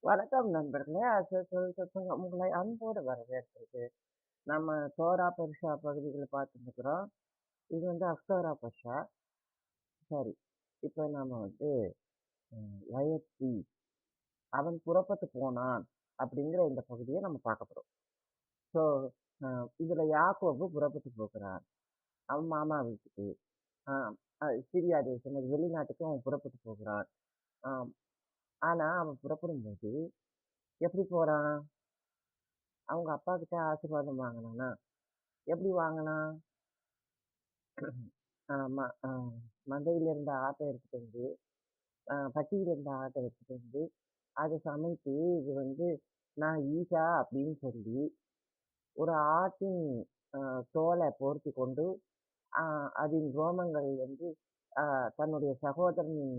வணக்கம் நண்பர்களே! உங்களை அன்போடு வரவேற்கிறது. நம்ம தோரா, பெர்ஷா பகுதிகள பார்த்துருக்குறோம். இது வந்து அக்ஸோரா, பெர்ஷா. சரி. இப்ப நாம வந்து வயத்தி அவன் புறப்பட்டு போனான் அப்படிங்கிற இந்த பகுதிய நம்ம பார்க்க போறோம். ஸோ, அ இதுல யாக்கோபு புறப்பட்டு போகிறான். அவன் மாமா வீட்டுக்கு. ஆ சிரியா தேசம் வெளிநாட்டுக்கு அவன் புறப்பட்டு போகிறான். ஆம். ஆனா, அவன் புறப்படும்போது எப்படி போறான்? அவங்க அப்பா கிட்ட ஆசீர்வாதம் வாங்குனானா? எப்படி வாங்குனான்? ஆமா. மந்தையில இருந்த ஆட்ட எடுத்துட்டு வந்து, பட்டியில இருந்த ஆட்ட எடுத்துட்டு வந்து, அத சமைத்து இது வந்து நான் ஈசா அப்படின்னு சொல்லி, ஒரு ஆட்டின் அ தோல போர்த்திக் கொண்டு, அ அதின் ரோமங்கள் வந்து அ தன்னுடைய சகோதரனின்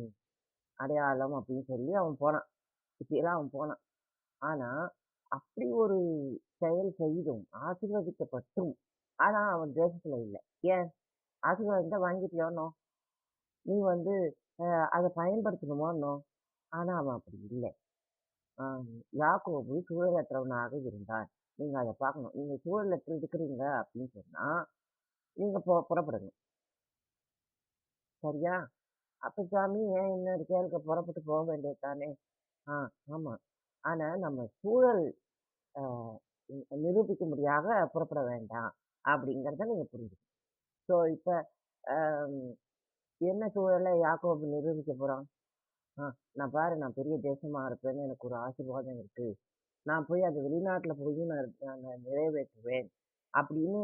அடையாளம் அப்படின்னு சொல்லி அவன் போனான். இப்படியெல்லாம் அவன் போனான். ஆனா, அப்படி ஒரு செயல் செய்தும், ஆசீர்வதிக்கப்பட்டும், ஆனா அவன் தேசத்துல இல்ல. ஏன்? ஆசீர்வாதம் தான் வாங்கிட்டியோன்னோம். நீ வந்து அ அத பயன்படுத்தணுமோன்னோம். ஆனா அவன் அப்படி இல்ல. ஆ யாக்கோபு சூழலற்றவனாக இருந்தான். நீங்க அத பார்க்கணும். நீங்க சூழலற்று இருக்கிறீங்க அப்படின்னு சொன்னா, நீங்க புறப்படுங்க. சரியா? அப்ப சாமி ஏன் இன்னும் இருக்கேன்னு புறப்பட்டு போ வேண்டியது தானே! ஆ ஆமா. ஆனா நம்ம சூழல் அ நிரூபிக்கும்படியாக புறப்பட வேண்டாம். அப்படிங்கிறத நீங்க புரிஞ்சுக்கணும். ஸோ இப்ப அம் என்ன சூழல யாக்கோபு நிரூபிக்க போறான்? ஆ நான் பெரிய தேசமா இருப்பேன்னு எனக்கு ஒரு ஆசீர்வாதம் இருக்கு. நான் போய் அது வெளிநாட்ல போய் நான் நிறைவேற்றுவேன். அப்படின்னு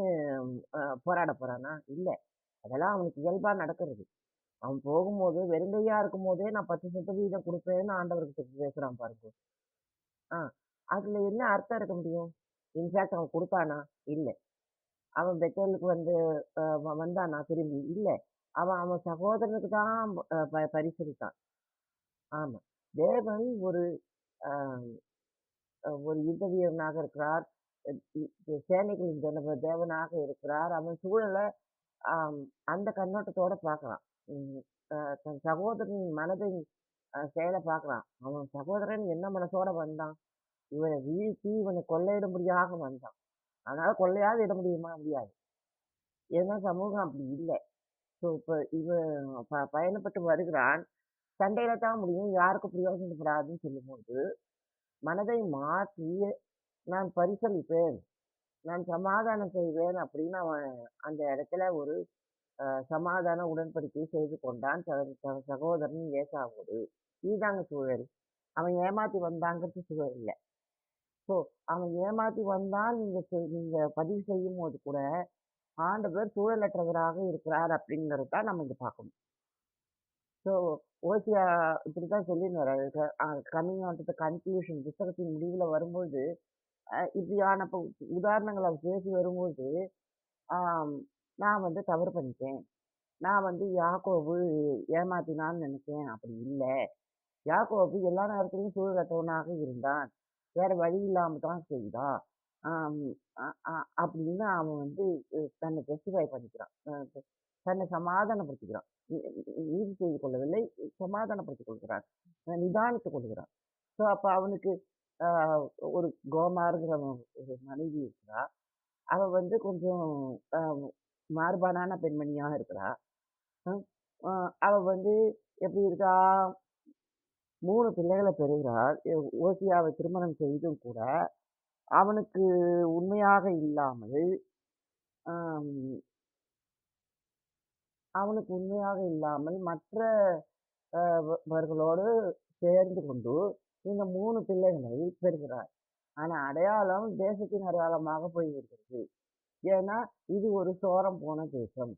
போராட போறானா? இல்ல. அதெல்லாம் அவனுக்கு இயல்பா நடக்கிறது. அவன் போகும்போது வெறுங்கையா இருக்கும்போதே நான் 10% குடுப்பேன்னு ஆண்டவர்கிட்ட பேசுறான் பாருங்க. ஆ அதுல என்ன அர்த்தம் இருக்க முடியும்? இன்ஃபாக்ட் அவன் குடுத்தானா? இல்ல. அவன் பெத்தேலுக்கு வந்து வந்தானா திரும்பி? இல்ல. அவன் அவன் சகோதரனுக்கு தான் பரிசளித்தான். ஆமா. தேவன் ஒரு அ ஒரு யுத்த வீரனாக இருக்கிறார். அ சேனைகளின் தேவனாக இருக்கிறார். அவன் சூழல ஆம் அந்த கண்ணோட்டத்தோட பார்க்குறான். ம் தன் சகோதரனின் மனதின் செயல பார்க்குறான். அவன் சகோதரன் என்ன மனசோட வந்தான்? இவன வீழ்த்தி இவன கொள்ளையிடும்படியாக வந்தான். அதனால கொள்ளையாவது இட முடியுமா? முடியாது. ஏன்னா சமூகம் அப்படி இல்ல. ஸோ இப்ப இவன் பயணப்பட்டு வருகிறான். சண்டையில தான் முடியும். யாருக்கும் பிரயோஜனப்படாதுன்னு சொல்லும்போது, மனதை மாற்றி நான் பரிசளிப்பேன். நான் சமாதானம் செய்வேன் அப்படின்னு அவன் அந்த இடத்துல ஒரு சமாதான உடன்படிக்கை செய்து கொண்டான் தன் சகோதரன் ஏசாவோடு. இதுதாங்க சூழல். அவன் ஏமாத்தி வந்தாங்கிறது சூழல் இல்ல. ஸோ அவன் ஏமாத்தி வந்தான் நீங்க பதிவு செய்யும்போது கூட, ஆண்டவர் சூழலற்றவராக இருக்கிறார் அப்படிங்கிறத தான் நம்ம இங்க பார்க்கணும். ஸோ ஓசியா இப்படித்தான் சொல்லியிருந்தாரு. Coming on to the conclusion புத்தகத்தின் முடிவுல வரும்போது, இப்படியான உதாரணங்கள பேசி வரும்போது, ஆம் நான் வந்து தவறு பண்ணிட்டேன். நான் வந்து யாக்கோபு ஏமாத்தினான்னு நினைச்சேன். அப்படி இல்ல. யாக்கோபு எல்லா நேரத்திலும் சூழலற்றவனாக இருந்தான். வேற வழி இல்லாம தான் செய்தான். ஆம் அ அ அப்படின்னு அவன் வந்து தன்னை ஜஸ்டிஃபை பண்ணிக்கிறான். தன்னை சமாதானப்படுத்திக்கிறான். நீதி செய்து கொள்ளவில்லை, சமாதானப்படுத்திக் கொள்கிறான். நிதானித்துக் கொள்கிறான். ஸோ அப்ப அவனுக்கு அ ஒரு கோமார்ங்கிற ஒரு மனைவி இருக்கிறா. அவ வந்து கொஞ்சம் அ மார்பானான பெண்மணியா இருக்கிறா. ம். அ அவ வந்து எப்படி இருக்கா? 3 பிள்ளைகள பெறுகிறாள். ஓசியாவை திருமணம் செய்தும் கூட, அவனுக்கு உண்மையாக இல்லாமல், அம் அவனுக்கு உண்மையாக இல்லாமல் மற்ற வர்களோடு சேர்ந்து கொண்டு, இந்த 3 பிள்ளைகளை பெறுகிறார். ஆனா அடையாளம் தேசத்தின் அடையாளமாக போய்விடுகிறது. ஏன்னா, இது ஒரு சோரம் போன தேசம்.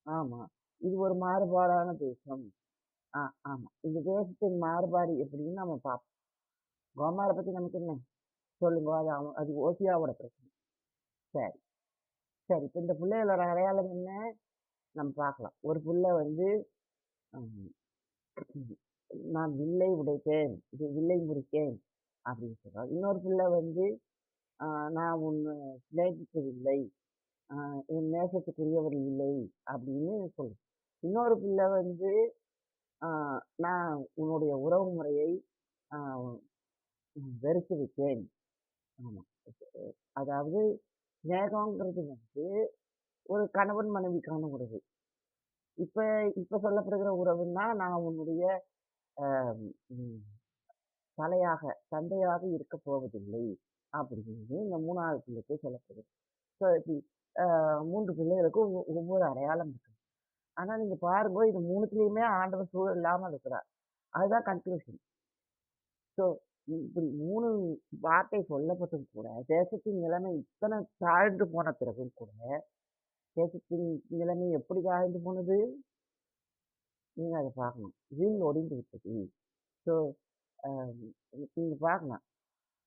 ஆமா. இது ஒரு மாறுபாடான தேசம். ஆ ஆமா. இந்த தேசத்தின் மாறுபாடு எப்படின்னு நம்ம பார்ப்போம். கோமார பத்தி நமக்கு என்ன? சொல்லுங்க. அது ஓசியாவோட பிரச்சனை. சரி, சரி. இப்ப இந்த பிள்ளைகளோட அடையாளம் என்ன? நம்ம பார்க்கலாம். ஒரு புள்ள வந்து ம் நான் வில்லை உடைத்தேன். வில்லை முறித்தேன் அப்படின்னு சொல்றான். இன்னொரு புள்ள வந்து அ நான் உன்ன சிநேகிக்கவில்லை. அ என் நேசத்துக்குரியவர் இல்லை அப்படின்னு சொல்லுது. இன்னொரு புள்ள வந்து அ நான் உன்னுடைய உறவு முறையை அ வெறுத்து விட்டேன். ஆமா. அதாவது சிநேகம்ங்கிறது வந்து ஒரு கணவன் மனைவிக்கான உறவு. இப்ப இப்ப சொல்லப்படுகிற உறவுன்னா, நான் உன்னுடைய அ ம் தலையாக, தந்தையாக இருக்கப் போவதில்லை. அப்படின்னு இந்த 3வது பிள்ளைக்கு சொல்லப்படுது. ஸோ இப்படி அ 3 பிள்ளைகளுக்கும் ஒவ்வொரு அடையாளம் இருக்கு. ஆனா நீங்க பாருங்க, இது 3த்துலயுமே ஆண்டவர் சூழல் இல்லாம இருக்கிறார். அதுதான் கன்க்ளூஷன். ஸோ இப்படி 3 வார்த்தை சொல்லப்பட்டும் கூட, தேசத்தின் நிலைமை இத்தன தாழ்ந்து போன பிறகும் கூட, தேசத்தின் நிலைமை எப்படி தாழ்ந்து போனது? நீங்க அத பார்க்கணும். வில் ஒடிந்து விட்டது. ஸோ அ நீங்க பார்க்கலாம்.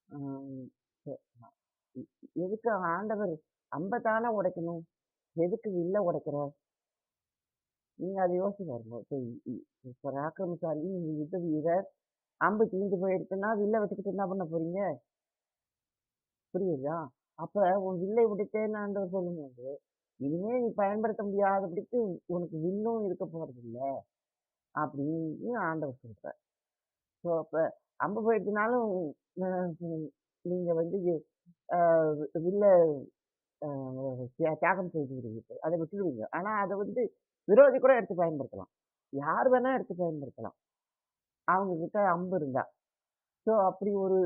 அம் எ எ எதுக்கு ஆண்டவர் அம்ப தான உடைக்கணும்? எதுக்கு வில்ல உடைக்கிறார்? நீங்க அத யோசிச்சு பாருங்க. இப்ப பராக்கிரமசாலி, யுத்த வீரர், அம்பு தீர்ந்து போயிடுச்சுன்னா, வில்ல வச்சுக்கிட்டு என்ன பண்ண போறீங்க? புரியுதா? அப்ப உன் வில்லை உடைத்தேன்னு ஆண்டவர் சொல்லும்போது, இனிமே நீ பயன்படுத்த முடியாதபடிக்கு உனக்கு வில்லும் இருக்க போறதில்ல. அப்படின்னு ஆண்டவர் சொல்றார். ஸோ அப்ப அம்பு போயிடுச்சுனாலும் அ நீங்க வந்து அ வில்ல அ தியாகம் செய்து விடுவீர்கள். அத விட்டுடுவீங்க. ஆனா அத வந்து விரோதி கூட எடுத்து பயன்படுத்தலாம். யார் வேணா எடுத்து பயன்படுத்தலாம். அவங்க கிட்ட அம்பு இருந்தா. ஸோ அப்படி ஒரு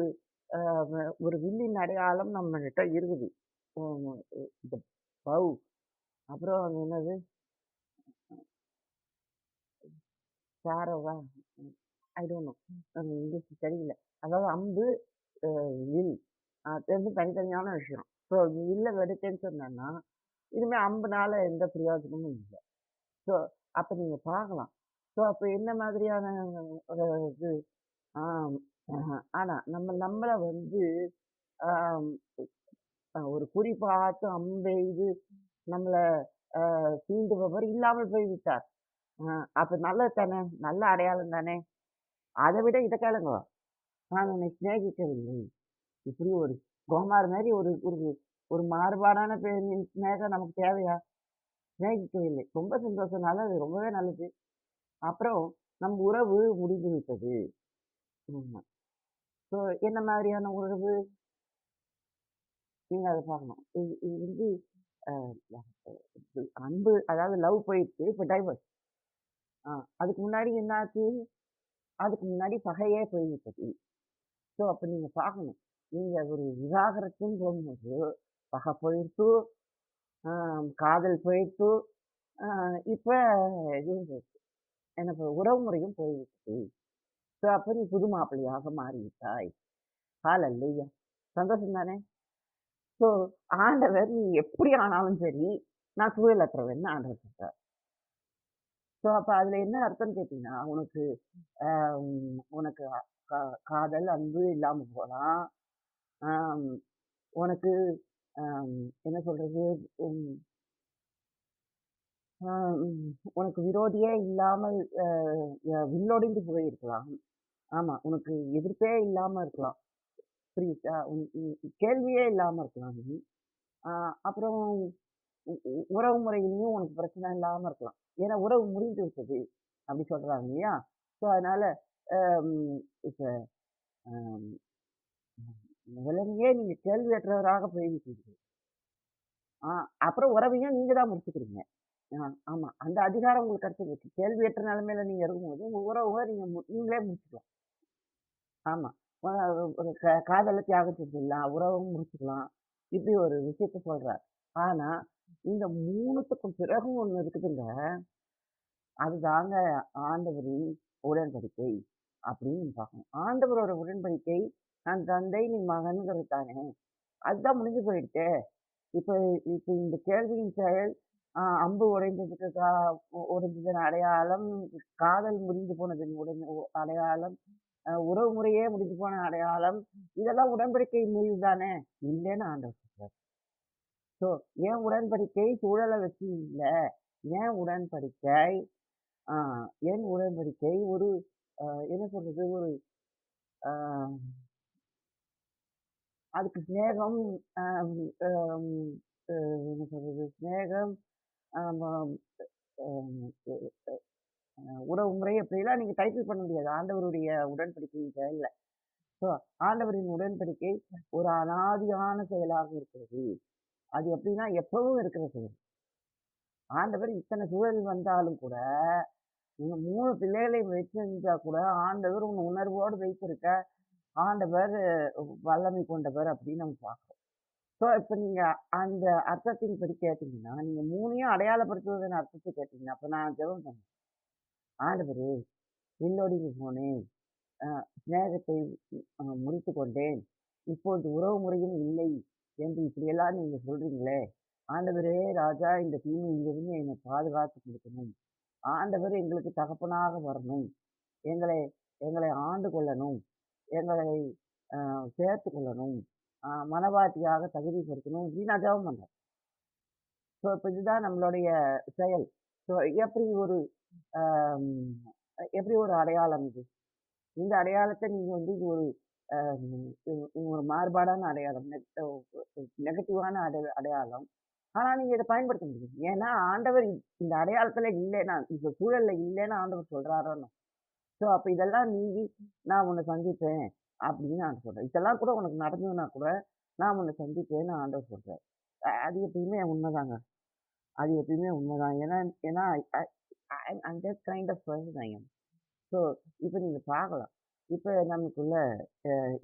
அ வ ஒரு வில்லின் அடையாளம் நம்மகிட்ட இருக்குது. ம் இந்த பவ் அப்புறம் அது என்னது ஃபேரோவா? I don't know. இங்கிலீஷ் தெரியல. அதாவது அம்பு, அ வில். 2ம் தனித்தனியான விஷயம். ஸோ வில்ல வெடிச்சேன்னு சொன்னேன்னா, இனிமே அம்புனால எந்த பிரயோஜனமும் இல்ல. ஸோ அப்ப நீங்க பார்க்கலாம். ஸோ அப்ப என்ன மாதிரியான ஒரு இது ஆம் ஆனா நம்மள வந்து ஆம் ஒரு குறி பார்த்து அம்பெய்து நம்மள தீண்டுபவர் இல்லாமல் போய்விட்டார். அ அப்ப நல்லது தானே! நல்ல அடையாளம் தானே! அத விட இத கேளுங்க. நான் உன்னை சிநேகிக்கவில்லை. இப்படி ஒரு கோமார் மாரி ஒரு ஒரு ஒரு மாறுபாடான பெண்ணின் சிநேகம் நமக்கு தேவையா? சிநேகிக்கவில்லை. ரொம்ப சந்தோஷம். நல்லது. ரொம்பவே நல்லது. அப்புறம் நம் உறவு முடிந்து விட்டது. ஆமா. ஸோ என்ன மாதிரியான உறவு? நீங்க அத பார்க்கணும். இது இது வந்து அ அன்பு அதாவது லவ் போயிடுச்சு. இப்ப டைவர்ஸ். ஆ அதுக்கு முன்னாடி என்னாச்சு? அதுக்கு முன்னாடி பகையே போய்விட்டது. ஸோ அப்ப நீங்க பார்க்கணும். நீங்க ஒரு விவாகரத்துன்னு போகும்போது, பகை போயிடுச்சு, அ காதல் போயிடுச்சு, அ இப்ப இதுவும் போயிடுச்சு. எனக்கு உறவு முறையும் போய்விட்டது. ஸோ அப்ப நீ புது மாப்பிள்ளையாக மாறிவிட்டாய். ஹalleluya! சந்தோஷம் தானே! ஸோ ஆண்டவர் நீ எப்படி ஆனாலும் சரி, நான் சுயலற்றவன்னு ஆண்டவர் சொல்றார். ஸோ அப்ப அதுல என்ன அர்த்தம்ன்னு கேட்டீங்கன்னா, உனக்கு உனக்கு கா காதல், அன்பு இல்லாம போலாம். ஆம் உனக்கு அம் என்ன சொல்றது? ம் அ ம் உனக்கு விரோதியே இல்லாமல் வில்லொடிந்து போயிருக்கலாம். ஆமா. உனக்கு எதிர்ப்பே இல்லாம இருக்கலாம். புரியுதா? உன் ம் கேள்வியே இல்லாம இருக்கலாம் நீ. அ அப்புறம் உறவு முறையிலயும் உனக்கு பிரச்சனை இல்லாம இருக்கலாம். ஏன்னா உறவு முறிந்து விட்டது. அப்படி சொல்றாங்க இல்லையா? ஸோ அதனால அம் இப்ப அம் முதல்லயே நீங்க கேள்வியற்றவராக போய்விட்டீர்கள். ஆ அப்புறம் உறவையும் நீங்க தான் முடிச்சுக்கிறீங்க. ஆமா. அந்த அதிகாரம் உங்களுக்கு கிடைச்சிருக்கு. கேள்வியற்ற நிலைமையில நீங்க இருக்கும்போது, உங்க உறவுகள நீங்களே முடிச்சுக்கலாம். ஆமா. அ ஒரு காதல தியாகம் செஞ்சிடலாம். உறவும் முடிச்சுக்கலாம். இப்படி ஒரு விஷயத்த சொல்றார். ஆனா, இந்த 3த்துக்கும் பிறகும் ஒண்ணு இருக்குதுங்க. அதுதாங்க ஆண்டவரின் உடன்படிக்கை அப்படின்னு பார்க்கணும். ஆண்டவரோட உடன்படிக்கை, நான் தந்தை, நீ மகன்ங்கிறது தானே. அதுதான் முடிஞ்சு போயிடுச்சே. இப்ப இப்ப இந்த கேள்வியின் செயல் அம்பு உடைந்ததுக்கு உடைந்ததன் அடையாளம், காதல் முறிந்து போனதன் அடையாளம், உறவு முறையே முடிந்து போன அடையாளம், இதெல்லாம் உடன்படிக்கை முறிவு தானே! இல்லன்னு ஆண்டவர் சொல்றார். ஸோ என் உடன்படிக்கை சூழல வச்சு இல்ல. என் உடன்படிக்கை ஆ என் உடன்படிக்கை ஒரு என்ன சொல்றது? ஒரு ஆ அதுக்கு சிநேகம், அ அம் அ என்ன சொல்றது? சிநேகம், ஆமாம் அ உறவு முறை அப்படிலாம் நீங்க டைட்டில் பண்ண முடியாது. ஆண்டவருடைய உடன்படிக்கையின் பேர்ல. ஸோ ஆண்டவரின் உடன்படிக்கை ஒரு அனாதியான செயலாக இருக்கிறது. அது எப்படின்னா எப்பவும் இருக்கிற செயல். ஆண்டவர் இத்தனை சூழல் வந்தாலும் கூட, நீங்க 3 பிள்ளைகளை வச்சிருந்தா கூட, ஆண்டவர் உன்ன உணர்வோடு வைத்திருக்க, ஆண்டவர் வல்லமை கொண்டவர் அப்படின்னு நம்ம பார்க்கிறோம். ஸோ இப்ப நீங்க அந்த அர்த்தத்தின்படி கேட்டீங்கன்னா, நீங்க 3யும் அடையாளப்படுத்துவதன் அர்த்தத்த கேட்டீங்கன்னா, அப்ப நான் ஜெபம் பண்ணேன். ஆண்டவரே, விண்ணோடிக்கு போனேன். அ சிநேகத்தை முறித்துக் கொண்டேன். இப்பொழுது உறவு முறையும் இல்லை என்று இப்படியெல்லாம் நீங்க சொல்றீங்களே! ஆண்டவரே ராஜா இந்த தீமையிலிருந்து என்னை பாதுகாத்து குடுக்கணும். ஆண்டவர் எங்களுக்கு தகப்பனாக வரணும். எங்களை எங்களை ஆண்டு கொள்ளணும். எங்களை சேர்த்துக் கொள்ளணும். மனவாட்டியாக தகுதிப்படுத்தணும் அப்படின்னு நான் ஜெபம் பண்றேன். ஸோ இப்ப இதுதான் நம்மளுடைய செயல். ஸோ எப்படி ஒரு அம் எப்படி ஒரு அடையாளம் இது? இந்த அடையாளத்த நீங்க வந்து இது ஒரு அ இது ஒரு மாறுபாடான அடையாளம். நெகட்டிவான அடையாளம். ஆனா நீங்க இத பயன்படுத்த முடியும். ஏன்னா ஆண்டவர் இந்த அடையாளத்துல இல்லன்னா, இந்த சூழல்ல இல்லன்னு ஆண்டவர் சொல்றாரோன்னு. ஸோ அப்ப இதெல்லாம் மீறி நான் உன்ன சந்திப்பேன் அப்படின்னு ஆண்டவர் சொல்றார். இதெல்லாம் கூட உனக்கு நடந்ததுன்னா கூட, நான் உன்ன சந்திப்பேன்னு ஆண்டவர் சொல்றார். அது எப்பயுமே உண்மைதாங்க. அது எப்பயுமே உண்மைதான். ஏன்னா ஏன்னா I I'm that kind of person I am. So இப்ப நீங்க பார்க்கலாம். இப்ப நமக்குள்ள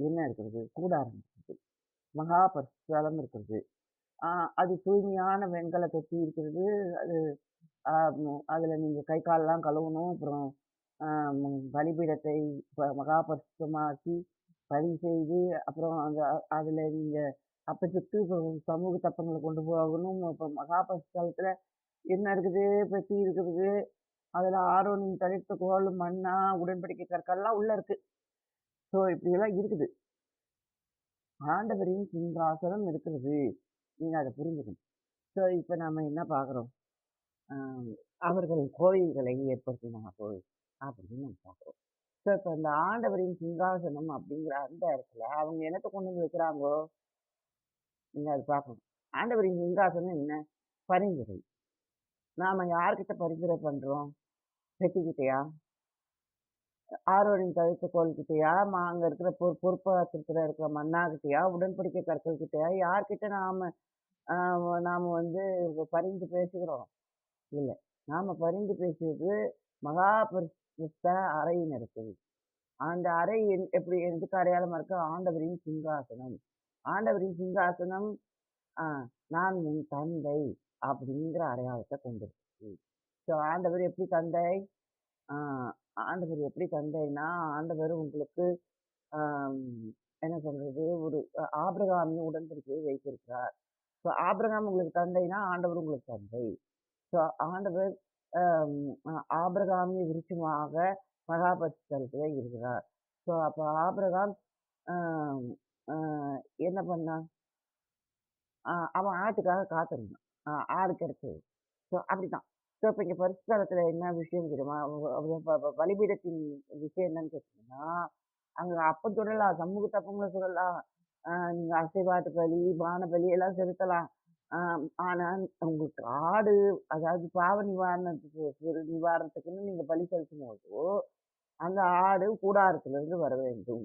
என்ன இருக்கிறது? கூடாரம் இருக்குது. மகா பரிசுத்தலம் இருக்கிறது. ஆ அது தூய்மையான வெண்கல தொட்டி இருக்கிறது. அது அ அதுல நீங்க கை கால்லாம் கழுவணும். அப்புறம் அ பலிபீடத்தை மகா பரிசுத்தமாக்கி பலி செய்து, அப்புறம் அதுல நீங்க அப்பத்துக்கு சமூக தப்பங்கள கொண்டு போகணும். அப்ப மகா பரிசுத்தலத்துல என்ன இருக்குது? பெட்டி இருக்குது. அதுல ஆரோனின் தழைத்த கோல், மன்னா, உடன்படிக்கை கற்கள்லாம் உள்ள இருக்கு. ஸோ இப்படியெல்லாம் இருக்குது. ஆண்டவரின் சிங்காசனம் இருக்கிறது. நீங்க அத புரிஞ்சுக்கணும். ஸோ இப்ப நாம என்ன பார்க்குறோம்? அ அவர்கள் கோயில்களை ஏற்படுத்தினார்கள் அப்படின்னு நம்ம பார்க்குறோம். ஸோ இப்ப இந்த ஆண்டவரின் சிங்காசனம் அப்படிங்கிற அந்த இடத்துல அவங்க என்னத்த கொண்டு வந்து வைக்கிறாங்கோ? நீங்க அத பார்க்கணும். ஆண்டவரின் சிங்காசனம் என்ன? பரிந்துரை. நாம யார்கிட்ட பரிந்துரை பண்றோம்? பெட்டிக்கிட்டயா? ஆரோனின் கழுத்துக்கோல் கிட்டயா? அங்க இருக்கிற பொறுப்பாத்திரத்துல இருக்கிற மன்னாகிட்டயா? உடன்படிக்கை கற்கள் கிட்டயா? யார்கிட்ட அ நாம வந்து பரிந்து பேசுகிறோம்? இல்ல. நாம பரிந்து பேசுவது மகா பரிசுத்த அறையினிடத்தில். அந்த அறை எப்படி எதுக்கு அடையாளமா இருக்கு? ஆண்டவரின் சிங்காசனம். ஆண்டவரின் சிங்காசனம் ஆ நான் உன் தந்தை அப்படிங்கிற அடையாளத்த கொண்டிருக்கு. ஸோ ஆண்டவர் எப்படி தந்தை? ஆ ஆண்டவர் எப்படி தந்தைன்னா, ஆண்டவர் உங்களுக்கு ஆம் என்ன சொல்றது? ஒரு ஆபிரகாமின் உடன்படிக்கையை வைத்திருக்கிறார். ஸோ ஆபிரகாம் உங்களுக்கு தந்தைன்னா, ஆண்டவர் உங்களுக்கு தந்தை. ஸோ ஆண்டவர் அம் அ ஆபிரகாமிய விருட்சமாக மகா பரிசுத்தலத்திலே இருக்கிறார். ஸோ அப்ப ஆபிரகாம் அ அ என்ன பண்ணான்? அவன் ஆட்டுக்காக காத்திருந்தான். ஆடு கிடைச்சது. ஸோ அப்படித்தான். ஸோ இப்ப இங்க பரிசுத்தலத்தில என்ன விஷயம் தெரியுமா? பலிபீடத்தின் விஷயம் என்னன்னு கேட்டீங்கன்னா, அங்க அப்பம் சுடலாம், சமூக தப்பங்கள சுடலாம். நீங்க அசைவாட்டு பலி, பான பலி எல்லாம் செலுத்தலாம். ஆ ஆனா உங்களுக்கு ஆடு அதாவது பாவ நிவாரணத்துக்கு நிவாரணத்துக்குன்னு நீங்க பலி செலுத்தும்போது, அந்த ஆடு கூடாரத்திலிருந்து வர வேண்டும்.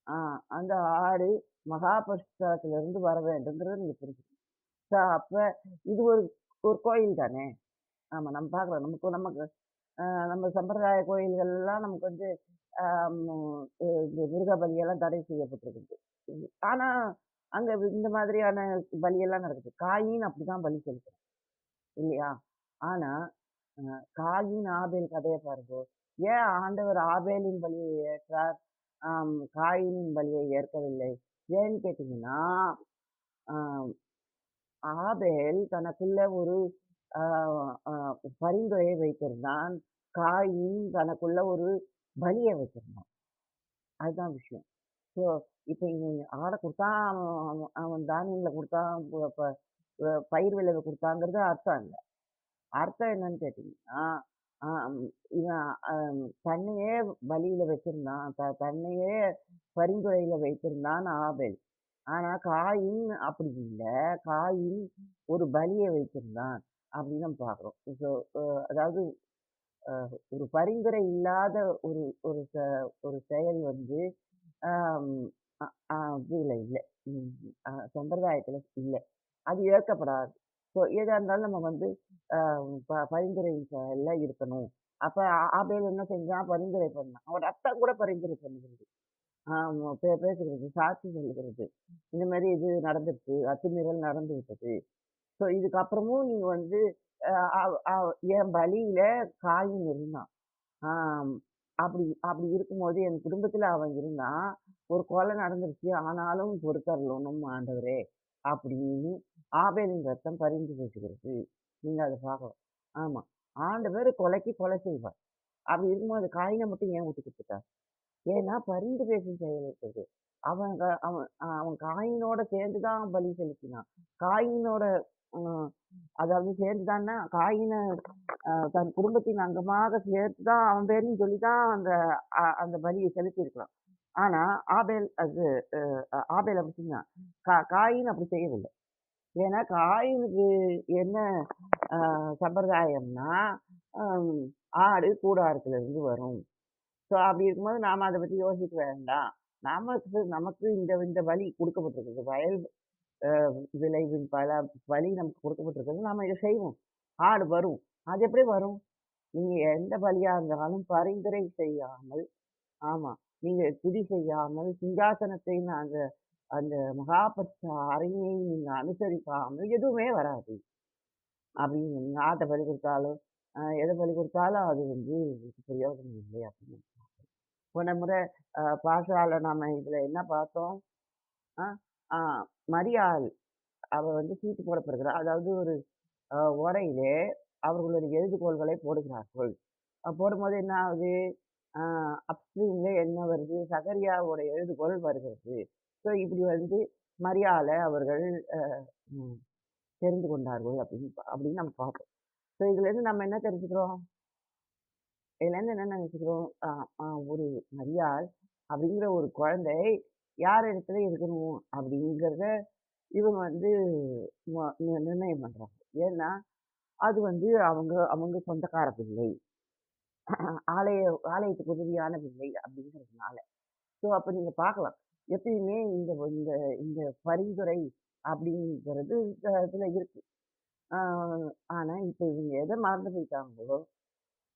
ஆ அந்த ஆடு மகா பரிசுத்தலத்திலிருந்து வர வேண்டும்ங்கிறத நீங்க புரிஞ்சுக்கணும். அப்ப இது ஒரு ஒரு கோயில் தானே! ஆமா நம்ம பார்க்குறோம். நமக்கு நம்ம சம்பிரதாய கோயில்கள்லாம் நமக்கு வந்து ஆம் இந்த மிருக பலியெல்லாம் தடை செய்யப்பட்டிருக்குது. ஆனா, அங்க இந்த மாதிரியான பலியெல்லாம் நடக்குது. காயின் அப்படிதான் பலி செலுத்துறான். இல்லையா? ஆனா, அ காயின், ஆபேல் கதைய பாருங்க. ஏன் ஆண்டவர் ஆபேலின் பலியை ஏற்றார்? காயினின் பலியை ஏற்கவில்லை. ஏன்னு கேட்டீங்கன்னா, அ ஆபேல் தனக்குள்ள ஒரு அ அ பரிந்துரையை வைத்திருந்தான். காயின் தனக்குள்ள ஒரு பலிய வச்சிருந்தான். அதுதான் விஷயம். ஸோ, இப்ப இவன் ஆட குடுத்தான், அவன் அவன் அவன் தானியங்கள குடுத்தான், ப ப பயிர் விளைவ குடுத்தாங்கிறது அர்த்தம் இல்ல. அர்த்தம் என்னன்னு கேட்டீங்கன்னா, இவன் தன்னையே பலியில வச்சிருந்தான். தன்னையே பரிந்துரையில வைத்திருந்தான் ஆபேல். ஆனா காயின் அப்படி இல்ல. காயின் ஒரு பலிய வைத்திருந்தான் அப்படின்னு நம்ம பார்க்கிறோம். ஸோ, அதாவது ஒரு பரிந்துரை இல்லாத ஒரு ஒரு ஒரு செயல் வந்து ஆம், அ அ இதுல இல்ல. ம். சம்பிரதாயத்துல இல்ல. அது ஏற்கப்படாது. ஸோ எதா இருந்தாலும் நம்ம வந்து அ பரிந்துரை இருக்கணும். அப்ப ஆபேல் என்ன செஞ்சான்? பரிந்துரை பண்ணான். அவன் ரத்தம் கூட பரிந்துரை பண்ணுகிறது. ஆமா. பேசுகிறது, சாட்சி சொல்லுகிறது. இந்த மாரி இது நடந்துருச்சு. அத்துமீறல் நடந்து விட்டது. ஸோ இதுக்கப்புறமும் நீங்க வந்து அ அவ் அவ் என் பலியில காயின் இருந்தான். ஆம். அப்படி அப்படி இருக்கும்போது என் குடும்பத்துல அவன் இருந்தான். ஒரு கொலை நடந்துருச்சு. ஆனாலும் பொறுத்தருளணும் ஆண்டவரே! அப்படின்னு ஆபேலின் ரத்தம் பரிந்து பேசுகிறது. நீங்க அத பார்க்கலாம். ஆமா. ஆண்டவர் கொலைக்கு கொலை செய்வார். அப்படி இருக்கும்போது காயின மட்டும் ஏன் விட்டு குடுத்துட்டார்? ஏன்னா பரிந்து பேசும் செயல் இருக்குது. அவன் அவன் காயினோட சேர்ந்து தான் பலி செலுத்தினான். காயினோட அ அதாவது சேர்ந்துதான்னா, காயின தன் குடும்பத்தின் அங்கமாக சேர்த்து தான் அவன் பேரையும் சொல்லி தான் அந்த பலிய செலுத்தியிருக்கலாம். ஆனா, ஆபேல் அது ஆபேல் அப்படி செஞ்சான். காயின் அப்படி செய்யவில்லை. ஏன்னா காயினுக்கு என்ன அ சம்பிரதாயம்னா, அம் ஆடு கூடாரத்திலிருந்து வரும். ஸோ அப்படி இருக்கும்போது நாம அத பத்தி யோசிக்க வேண்டாம். நமக்கு நமக்கு இந்த இந்த வழி குடுக்கப்பட்டிருக்குது. வயல் அ விளைவின் வழி நமக்கு குடுக்கப்பட்டிருக்கிறது. நாம இத செய்வோம். ஆடு வரும். அது எப்படி வரும்? நீங்க எந்த பலியா இருந்தாலும் பரிந்துரை செய்யாமல் ஆமா. நீங்க துதி செய்யாமல், சிங்காசனத்தின் அந்த அந்த மகா பரிசுத்த அறையை நீங்க அனுசரிக்காமல் எதுவுமே வராது. அப்படின்னு நீங்க ஆட்ட பலி குடுத்தாலும், எத பலி குடுத்தாலும் அது வந்து பிரயோஜனம் இல்லை அப்படின்னு. போன முறை பாஷால நாம இதுல என்ன பார்த்தோம்? அ ஆ மரியாள் அவ வந்து சீட்டு போடப்படுகிறாள். அதாவது ஒரு ஓரையிலே அவர்களுடைய எழுதுகோள்களை போடுகிறார்கள். போடும்போது என்ன ஆகுது? அ அப்ஸ்ட்ரீம்ல என்ன வருது? சகரியாவோட எழுதுகோள் வருகிறது. ஸோ இப்படி வந்து மரியாள அவர்கள் அ ம் தெரிந்து கொண்டார்கள் அப்படின்னு அப்படின்னு நம்ம பார்த்தோம். ஸோ இதுலேருந்து நம்ம என்ன தெரிஞ்சுக்கிறோம்? இதுலேருந்து என்ன நினைச்சுக்கிறோம்? அ அ ஒரு மரியாள் அப்படிங்கிற ஒரு குழந்தை யார் இடத்துல இருக்கணும் அப்படிங்கிறத இவங்க வந்து நிர்ணயம் பண்றாங்க. ஏன்னா, அது வந்து அவங்க அவங்க சொந்தக்கார பிள்ளை. ஆலய ஆலயத்துக்கு உதவியான பிள்ளை அப்படிங்கிறதுனால. ஸோ அப்ப நீங்க பார்க்கலாம். எப்பயுமே இந்த இந்த இந்த பரிந்துரை அப்படிங்கிறது இதுல இருக்கு. ஆ ஆனா இப்ப இவங்க எத மறந்து போயிட்டாங்களோ,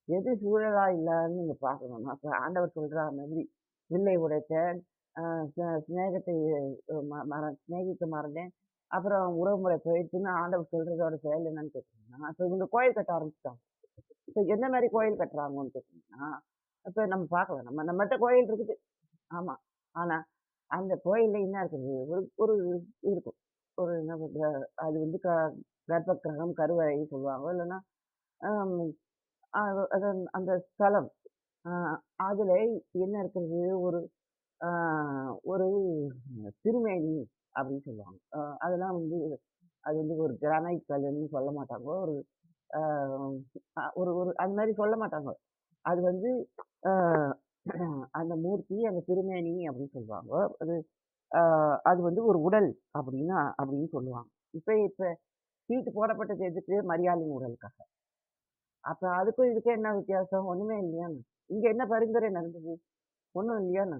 எது சூழலா இல்லன்னு நீங்க பார்க்கணும். அப்ப ஆண்டவர் சொல்றா மாதிரி, "வில்லை உடைத்தேன், அ சிநேகத்தை சிநேகிக்க மறந்தேன். அப்புறம் உறவுமுறை போயிடுச்சுன்னு" ஆண்டவர் சொல்றதோட செயல் என்னன்னு கேட்டீங்கன்னா, அப்ப இவங்க கோயில் கட்ட ஆரம்பிச்சுட்டாங்க. இப்ப என்ன மாரி கோயில் கட்டுறாங்கன்னு கேட்டீங்கன்னா, இப்ப நம்ம பார்க்கலாம். நம்மட்ட கோயில் இருக்குது. ஆமா. ஆனா, அந்த கோயில்ல என்ன இருக்குது? ஒரு ஒரு இருக்கும். ஒரு என்ன அது வந்து கர்ப்ப கிரகம், கருவறைன்னு சொல்லுவாங்க. இல்லன்னா, அம் அ அது அந்த ஸ்தலம். அ அதுல என்ன இருக்கிறது? ஒரு அ ஒரு திருமேனி அப்படின்னு சொல்லுவாங்க. அதெல்லாம் வந்து அது வந்து ஒரு கிரானைட் கல்லுன்னு சொல்ல மாட்டாங்க. ஒரு அ ஒரு ஒரு அந்த மாரி சொல்ல மாட்டாங்க. அது வந்து அ அந்த மூர்த்தி, அந்த திருமேனி அப்படின்னு சொல்லுவாங்க. அது அ அது வந்து ஒரு உடல் அப்படின்னு அப்படின்னு சொல்லுவாங்க. இப்ப இப்ப சீட்டு போடப்பட்டது எதுக்கு? மரியாளின் உடலுக்காக. அப்ப அதுக்கும் இதுக்கும் என்ன வித்தியாசம்? ஒண்ணுமே இல்லையான்னு. இங்க என்ன பரிந்துரை நடந்தது? ஒண்ணும் இல்லையான்னு.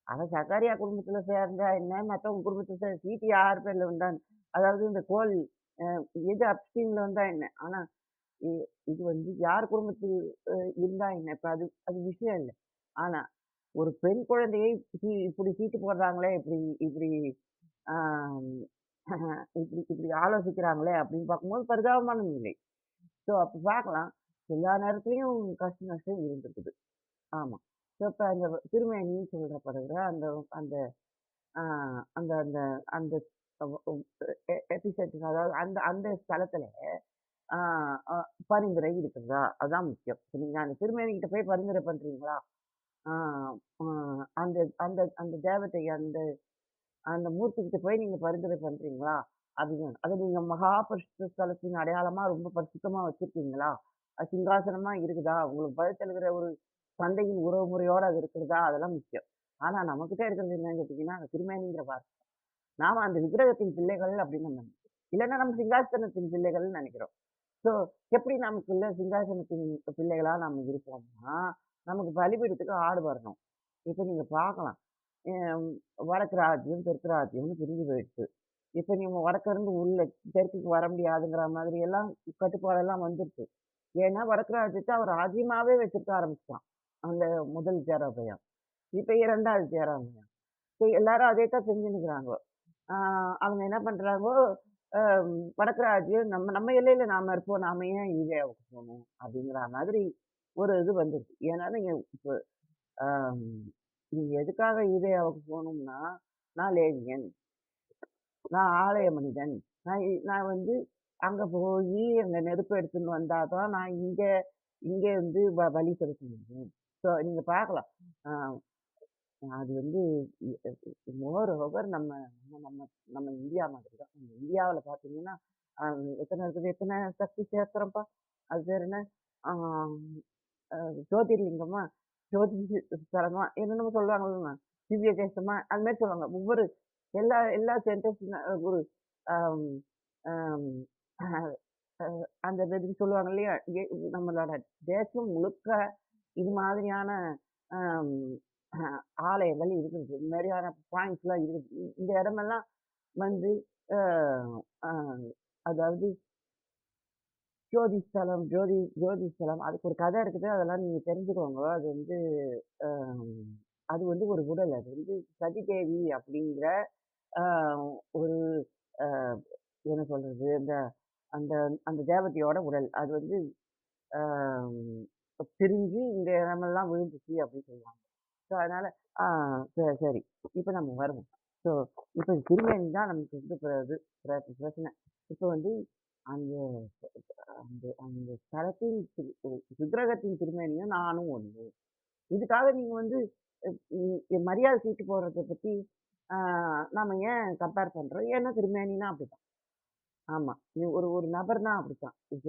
அவன் சகரியா குடும்பத்துல சேர்ந்தா என்ன? மத்தவங்க குடும்பத்துல சீட்டு யார் பேர்ல வந்தான்னு. அதாவது இந்த கோல் அ எது அப்ஸ்ட்ரீம்ல வந்தா என்ன? ஆனா இ இது வந்து யார் குடும்பத்தில் அ இருந்தா என்ன? இப்ப அது அது விஷயம் இல்ல. ஆனா ஒரு பெண் குழந்தையை இப்படி சீட்டு போடுறாங்களே! இப்படி இப்படி ஆம் இப்படி இப்படி ஆலோசிக்கிறாங்களே! அப்படின்னு பார்க்கும்போது பரிதாபமான நிலை. ஸோ அப்ப பார்க்கலாம். எல்லா நேரத்துலயும் கஷ்ட நஷ்டம் இருந்திருக்குது. ஆமா. ஸோ இப்ப அந்த திருமேனின்னு சொல்லப்படுகிற அந்த அந்த ஆ அந்த அந்த அந்த எபிசெட் அதாவது அந்த அந்த ஸ்தலத்துல ஆ அ பரிந்துரை இருக்குதா? அதான் முக்கியம். இப்ப நீங்க அந்த திருமேனிகிட்ட போய் பரிந்துரை பண்றீங்களா? ஆ அ அந்த அந்த அந்த தேவதை அந்த அந்த மூர்த்திகிட்ட போய் நீங்க பரிந்துரை பண்றீங்களா? அப்படின்னு. அத நீங்க மகா பரிசுத்த ஸ்தலத்தின் அடையாளமா ரொம்ப பரிசுத்தமா வச்சிருக்கீங்களா? அது சிங்காசனமா இருக்குதா? உங்களுக்கு பதித்தளிக்கிற ஒரு தந்தையின் உறவு முறையோட அது இருக்கிறதா? அதெல்லாம் முக்கியம். ஆனா நம்மகிட்ட இருக்கிறது என்னன்னு கேட்டீங்கன்னா, அந்த திருமேனிங்கிற வார்த்தை. நாம அந்த விக்கிரகத்தின் பிள்ளைகள் அப்படின்னு நம்ம நினைக்கிறோம். இல்லன்னா நம்ம சிங்காசனத்தின் பிள்ளைகள்னு நினைக்கிறோம். ஸோ எப்படி நமக்குள்ள சிங்காசனத்தின் பிள்ளைகளா நம்ம இருப்போம்னா, நமக்கு பலிபீடத்துக்கு ஆடு வரணும். இப்ப நீங்க பார்க்கலாம். அம் வடக்கு ராஜ்யம், தெற்கு ராஜ்யம்னு பிரிஞ்சு போயிடுச்சு. இப்ப நீங்க வடக்கிருந்து உள்ள தெற்குக்கு வர முடியாதுங்கிற மாதிரி எல்லாம் கட்டுப்பாடெல்லாம் வந்துருச்சு. ஏன்னா வடக்கு ராஜ்யத்த அவன் ராஜ்யமாவே வச்சிருக்க ஆரம்பிச்சுட்டான். அந்த முதல் ஜெரொபெயாம். இப்ப 2வது ஜெரொபெயாம். இப்ப எல்லாரும் அதே தான் செஞ்சுன்னுருக்காங்கோ. ஆ அவங்க என்ன பண்றாங்கோ, அ வடக்கு ராஜ்யம் நம்ம நம்ம எல்லையில நாம இருப்போம். நாம ஏன் யூதேயாவுக்கு போணும்? அப்படிங்கிற மாதிரி ஒரு இது வந்துருச்சு. ஏன்னா நீங்க இப்ப அம் நீங்க எதுக்காக யூதேயாவுக்கு போணும்னா, நான் லேவியன். நான் ஆலய மனிதன். நான் வந்து அங்க போயி அங்க நெருப்பு எடுத்துன்னு வந்தா தான் நான் இங்க இங்க வந்து பலி செலுத்த முடியும். ஸோ நீங்க பார்க்கலாம். அ அது வந்து இ இ மோர் ஓவர் நம்ம நம்ம நம்ம நம்ம இந்தியா மாதிரி தான். நம்ம இந்தியாவுல பார்த்தீங்கன்னா, அ எத்தன இருக்குது? எத்தன சக்தி சேத்திரம்ப்பா? அது பேர் என்ன? ஆ அ ஜோதிர்லிங்கமா? ஜோதி ஸ்தலமா? என்னென்னமோ சொல்லுவாங்கல்லங்க. திவ்ய தேசமா? அது மாரி சொல்லுவாங்க. ஒவ்வொரு எல்லா எல்லா சென்டர்ஸ் ஒரு அம் அம் அ அ அந்த இதுக்கு சொல்லுவாங்க இல்லையா? நம்மளோட தேசம் முழுக்க இது மாதிரியான அம் அ ஆலயங்கள் இருக்குது. இந்த மாரியான பாயிண்ட்ஸ்லாம் இருக்குது. இந்த இடமெல்லாம் வந்து அ அ அதாவது ஜோதி ஸ்தலம், ஜோதி ஸ்தலம். அதுக்கு ஒரு கதை இருக்குது. அதெல்லாம் நீங்க தெரிஞ்சுக்கோங்க. அது வந்து அ அது வந்து ஒரு உடல். அது வந்து சதிதேவி அப்படிங்கிற அ ஒரு அ என்ன சொல்றது? அந்த அந்த அந்த தேவதையோட உடல். அது வந்து அ பிரிஞ்சு இந்த இடமெல்லாம் விழுந்துச்சு அப்படின்னு சொல்லுவாங்க. ஸோ அதனால ஆ சரி. இப்ப நம்ம வருவோம். ஸோ இப்ப திருமேனி தான் நமக்கு வந்து இது பிரச்சனை. இப்ப வந்து அந்த அந்த அந்த ஸ்தலத்தின் விக்கிரகத்தின் திருமேனியும் நானும் ஒண்ணு. இதுக்காக நீங்க வந்து அ மரியாதை சீட்டு போடுறத பத்தி ஆ நாம ஏன் கம்பேர் பண்றோம்? ஏன்னா திருமேனின்னா அப்படித்தான். ஆமா. ஒரு ஒரு நபர்னா அப்படித்தான். இப்ப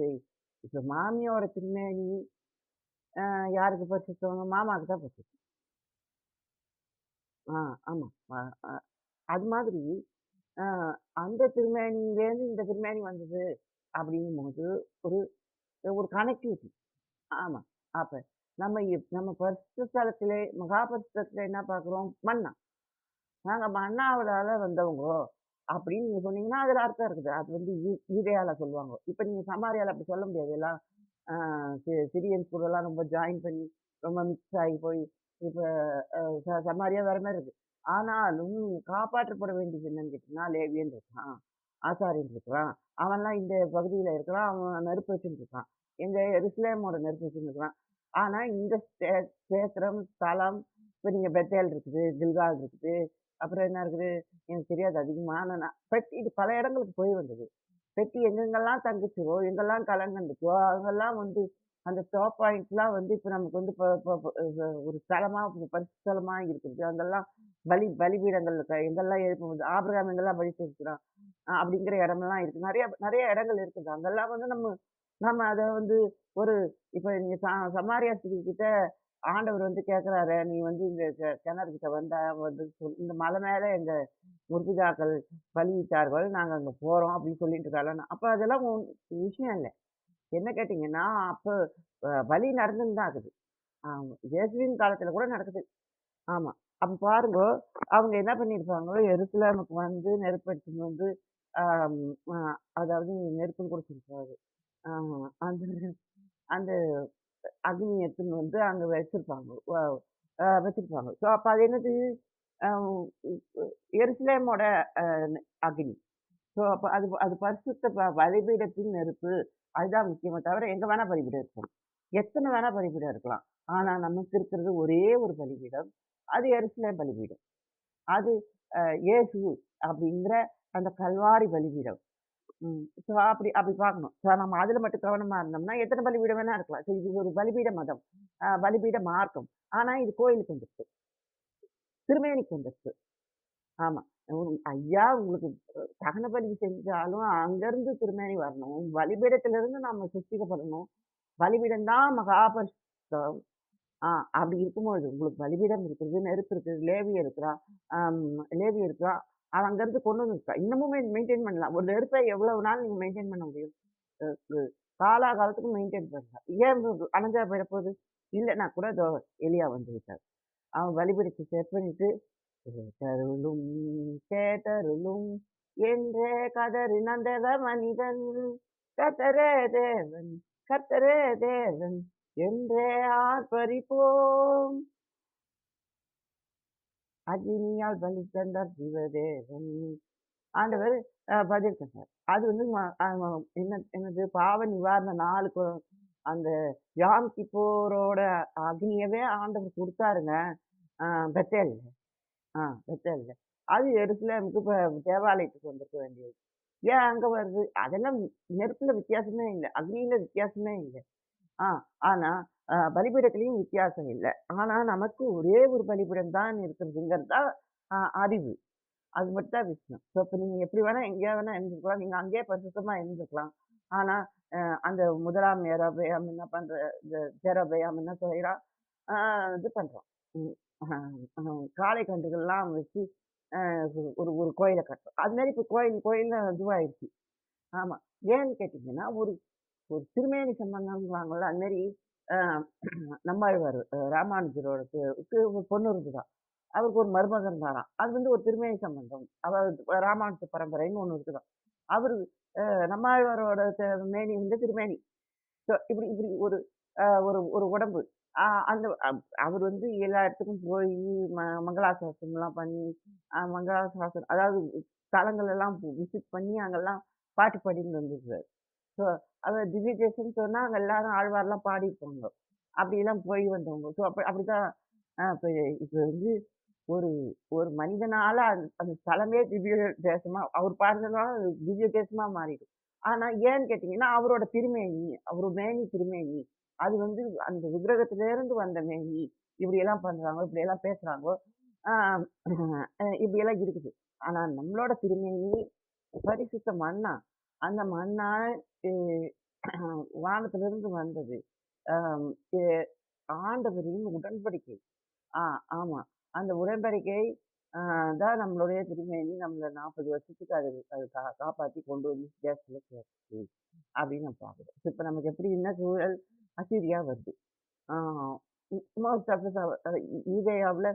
இப்ப மாமியோட திருமேனி யாருக்கு பரிசுத்தம்? மாமாவுக்கு தான் பரிசுத்தம். ஆ ஆமா. அ அ அது மாதிரி அ அந்த திருமேனியிலேருந்து இந்த திருமேனி வந்தது அப்படிங்கும்போது ஒரு ஒரு கனெக்டிவிட்டி. ஆமா. அப்ப நம்ம பரிசுத்த ஸ்தலத்திலே மகா பரிசுத்தத்தில என்ன பார்க்குறோம்? மன்னா. நாங்க மன்னாவுலால வந்தவங்கோ அப்படின்னு நீங்க சொன்னீங்கன்னா, அதுல அர்த்தம் இருக்குது. அது வந்து யூதேயால சொல்லுவாங்க. இப்ப நீங்க சமாரியால அப்படி சொல்ல முடியாது. எல்லாம் ஆ சிரியன்ஸ் கூடலாம் ரொம்ப ஜாயின் பண்ணி, ரொம்ப மிக்ஸ் ஆகி போய், இப்ப சமாரியா வேற மாரி இருக்கு. ஆனாலும் காப்பாற்றப்பட வேண்டியது என்னன்னு கேட்டீங்கன்னா, லேவியன் இருக்கான். ஆசாரியன் இருக்கிறான். அவன்லாம் இந்த பகுதியில இருக்கிறான். அவன் நெருப்பு வச்சுட்டு இருக்கான். எங்க எருசலேமோட நெருப்பு வச்சுட்டு இருக்கிறான். ஆனா இந்த ஸ்தேத்திரம், ஸ்தலம் இப்ப நீங்க பெத்தேல் இருக்குது, கில்கால் இருக்குது. அப்புறம் என்ன இருக்குது? எனக்கு தெரியாது அதிகமா. ஆனா பெட்டி இது பல இடங்களுக்கு போய் வந்தது. பெட்டி எங்கெங்கெல்லாம் தங்குச்சோ, எங்கெல்லாம் களம் கண்டுச்சோ, அங்கெல்லாம் வந்து அந்த ஸ்டாப் பாயிண்ட்ஸ்லாம் வந்து இப்ப நமக்கு வந்து இப்ப இப்ப இப்ப ஒரு ஸ்தலமா, பரிசு ஸ்தலமா இருக்குது. அங்கெல்லாம் பலிபீடங்கள் எங்கெல்லாம் எழுப்பும்போது ஆபிரகாம் எங்கெல்லாம் பலி செலுத்தினான், அப்படிங்கிற இடமெல்லாம் இருக்கு. நெறைய நெறைய இடங்கள் இருக்குது. அங்கெல்லாம் வந்து நம்ம நம்ம அத வந்து ஒரு இப்ப நீங்க சமாரியா ஸ்திரீ கிட்ட ஆண்டவர் வந்து கேட்கிறாரே, "நீ வந்து இந்த கிணறு கிட்ட வந்தா வந்து இந்த மலை மேல எங்க முற்பிதாக்கள் பலியிட்டார்கள். நாங்க அங்க போறோம்." அப்படின்னு சொல்லிட்டு இருக்காள. அப்ப அதெல்லாம் விஷயம் இல்ல. என்ன கேட்டீங்கன்னா, அப்ப பலி நடந்துன்னு தான் இருக்குது. ஆமா. இயேசுவின் காலத்துல கூட நடக்குது. ஆமா. அப்ப பாருங்க, அவங்க என்ன பண்ணியிருப்பாங்க, எருசலேமுக்கு வந்து நெருப்பு எடுத்துன்னு வந்து, ஆம் அ அதாவது நெருப்புன்னு கூட சொல்றாரு. ஆ அந்த அந்த அக்னி எடுத்துன்னு வந்து அங்க வச்சிருப்பாங்க. வச்சிருப்பாங்க. ஸோ அப்ப அது என்னது? அ உ எருசலேமோட அ அக்னி. ஸோ அப்ப அது அது பரிசுத்த பலிபீடத்தின் நெருப்பு. அதுதான் முக்கியமே தவிர, எங்க வேணா பலிபீடம் இருக்கலாம். எத்தன வேணா பலிபீடம் இருக்கலாம். ஆனா நமக்கு இருக்கிறது ஒரே ஒரு பலிபீடம். அது எருசலேம் பலிபீடம். அது இயேசு அப்படிங்கிற அந்த கல்வாரி பலிபீடம். ஸோ அப்படி அப்படி பார்க்கணும். ஸோ நம்ம அதுல மட்டும் கவனமா இருந்தோம்னா, எத்தன பலிபீடம் வேணா இருக்கலாம். ஸோ இது ஒரு பலிபீட மதம். பலிபீட மார்க்கம். ஆனா இது கோயிலுக்கு வந்துருச்சு. திருமேனிக்கு வந்துருச்சு. ஆமா. ஐயா உங்களுக்கு தகன பலி செஞ்சாலும் அங்கருந்து திருமேனி வரணும். பலிபீடத்திலிருந்து நாம சிருஷ்டிக்கப்படணும். பலிபீடம் தான் மகா பரிசுத்தம். ஆ அப்படி இருக்கும்பொழுது உங்களுக்கு பலிபீடம் இருக்குது, நெருப்பு இருக்குது, லேவி இருக்கிறான். அம் லேவி இருக்கிறான். அவன் அங்கருந்து கொண்டு வந்துருக்கான். இன்னமும் மெயின்டெயின் பண்ணலாம். ஒரு நெருப்பை எவ்வளவு நாள் நீங்க மெயின்டெயின் பண்ண முடியும்? அ அ காலாகாலத்துக்கு மெயின்டெயின் பண்ணலாம். ஏன் அணைஞ்சா போயிற போகுது? இல்லன்னா கூட இதோ எலியா வந்து விட்டார். அவன் பலிபீடத்த செட் பண்ணிட்டு, கேட்டருளும் கேட்டருளும் என்றே கதறினந்தவ மனிதன் கத்தரே தேவன் கத்தரே தேவன் என்றே ஆர்ப்பரிப்போம். அக்னியால் பலி தந்தார் சிவதேவன். ஆண்டவர் பதில் தந்தார். அது வந்து என்னது பாவ நிவாரண நாளுக்கு அந்த யாம் கிப்போரோட அக்னியவே ஆண்டவர் கொடுத்தாருங்க. பெத்தேல்ல. பெத்தேல்ல. அது எருசலேமுக்கு இப்ப தேவாலயத்துக்கு வந்திருக்க வேண்டியது. ஏன் அங்க வருது? அதெல்லாம் நெருப்புல வித்தியாசமே இல்ல. அக்னியில வித்தியாசமே இல்ல. ஆ ஆனா பலிபீடத்திலயும் வித்தியாசம் இல்ல. ஆனா நமக்கு ஒரே ஒரு பலிபீடம் தான் இருக்கிறதுங்கிறது தான் அறிவு. அது மட்டும் தான் விஷயம். ஸோ இப்ப நீங்க எப்படி வேணா எங்கேயா வேணா இருந்துக்கலாம். நீங்க அங்கேயே பரிசுத்தமா இருந்துக்கலாம். ஆனா அந்த முதலாம் யெரொபெயாம் என்ன பண்ற இந்த ஜெரொபெயாம் என்ன செய்றான்? ஆ இது பண்றான். ம். காளை கன்றுகள்லாம் வச்சு அ ஒரு ஒரு கோயில கட்டுறான். அது மாரி இப்ப கோயில்ல இதுவாயிருச்சு. ஆமா. ஏன்னு கேட்டீங்கன்னா, ஒரு ஒரு திருமேனி சம்பந்தம்வாங்கல்ல, அது மாரி அ நம்மாழ்வாரு ராமானுஜரோட க்கு ஒரு பொண்ணு இருந்துதாம். அவருக்கு ஒரு மருமகன் இருந்தாராம். அது வந்து ஒரு திருமேனி சம்பந்தம். ராமானுஜ பரம்பரைன்னு ஒண்ணு இருக்குதாம். அவரு நம்மாழ்வாரோட மேனி வந்து திருமேனி. இப்படி இப்படி ஒரு ஒரு ஒரு உடம்பு. அ அந்த அவர் வந்து எல்லா இடத்துக்கும் போயி மங்களாசாசனம்லாம் பண்ணி, மங்களாசாசனம் அதாவது தலங்கள் எல்லாம் விசிட் பண்ணி அங்கெல்லாம் பாட்டு பாடின்னு வந்திருக்காரு. ஸோ அவர் திவ்ய தேசம்ன்னு சொன்னா அங்க எல்லாரும் ஆழ்வார்லாம் பாடியிருப்பாங்க. அப்படிலாம் போய் வந்தவங்க. ஸோ அப்படிதான் இப்ப இப்ப வந்து ஒரு ஒரு மனிதனால அந்த ஸ்தலமே திவ்ய தேசமா அவர் பாடுனதுனால அது திவ்ய தேசமா மாறிடும். ஆனா ஏன்னு கேட்டீங்கன்னா, அவரோட திருமேனி, அவரு மேனி திருமேனி. அது வந்து அந்த விக்கிரகத்திலேருந்து வந்த மேனி. இப்படியெல்லாம் பண்றாங்க, இப்படியெல்லாம் பேசுறாங்க. ஆ இப்படியெல்லாம் இருக்குது. ஆனா நம்மளோட திருமேனி பரிசுத்த மன்னா. அந்த மன்னா எ வானத்திலிருந்து வந்தது. அம் எ ஆண்டவரின் உடன்படிக்கை. ஆ, ஆமா. அந்த உடன்படிக்கை அ தான் நம்மளுடைய திருமேனி நம்மள 40 வருஷத்துக்கு அது அது காப்பாத்தி கொண்டு வந்து தேசத்துல சேர்த்துச்சு. அப்படின்னு நம்ம பார்க்குறோம். இப்ப நமக்கு எப்படி என்ன சூழல்? அசீரியா வருது. ஆ மோஸ்ட் ஆஃப் யூதேயாவுல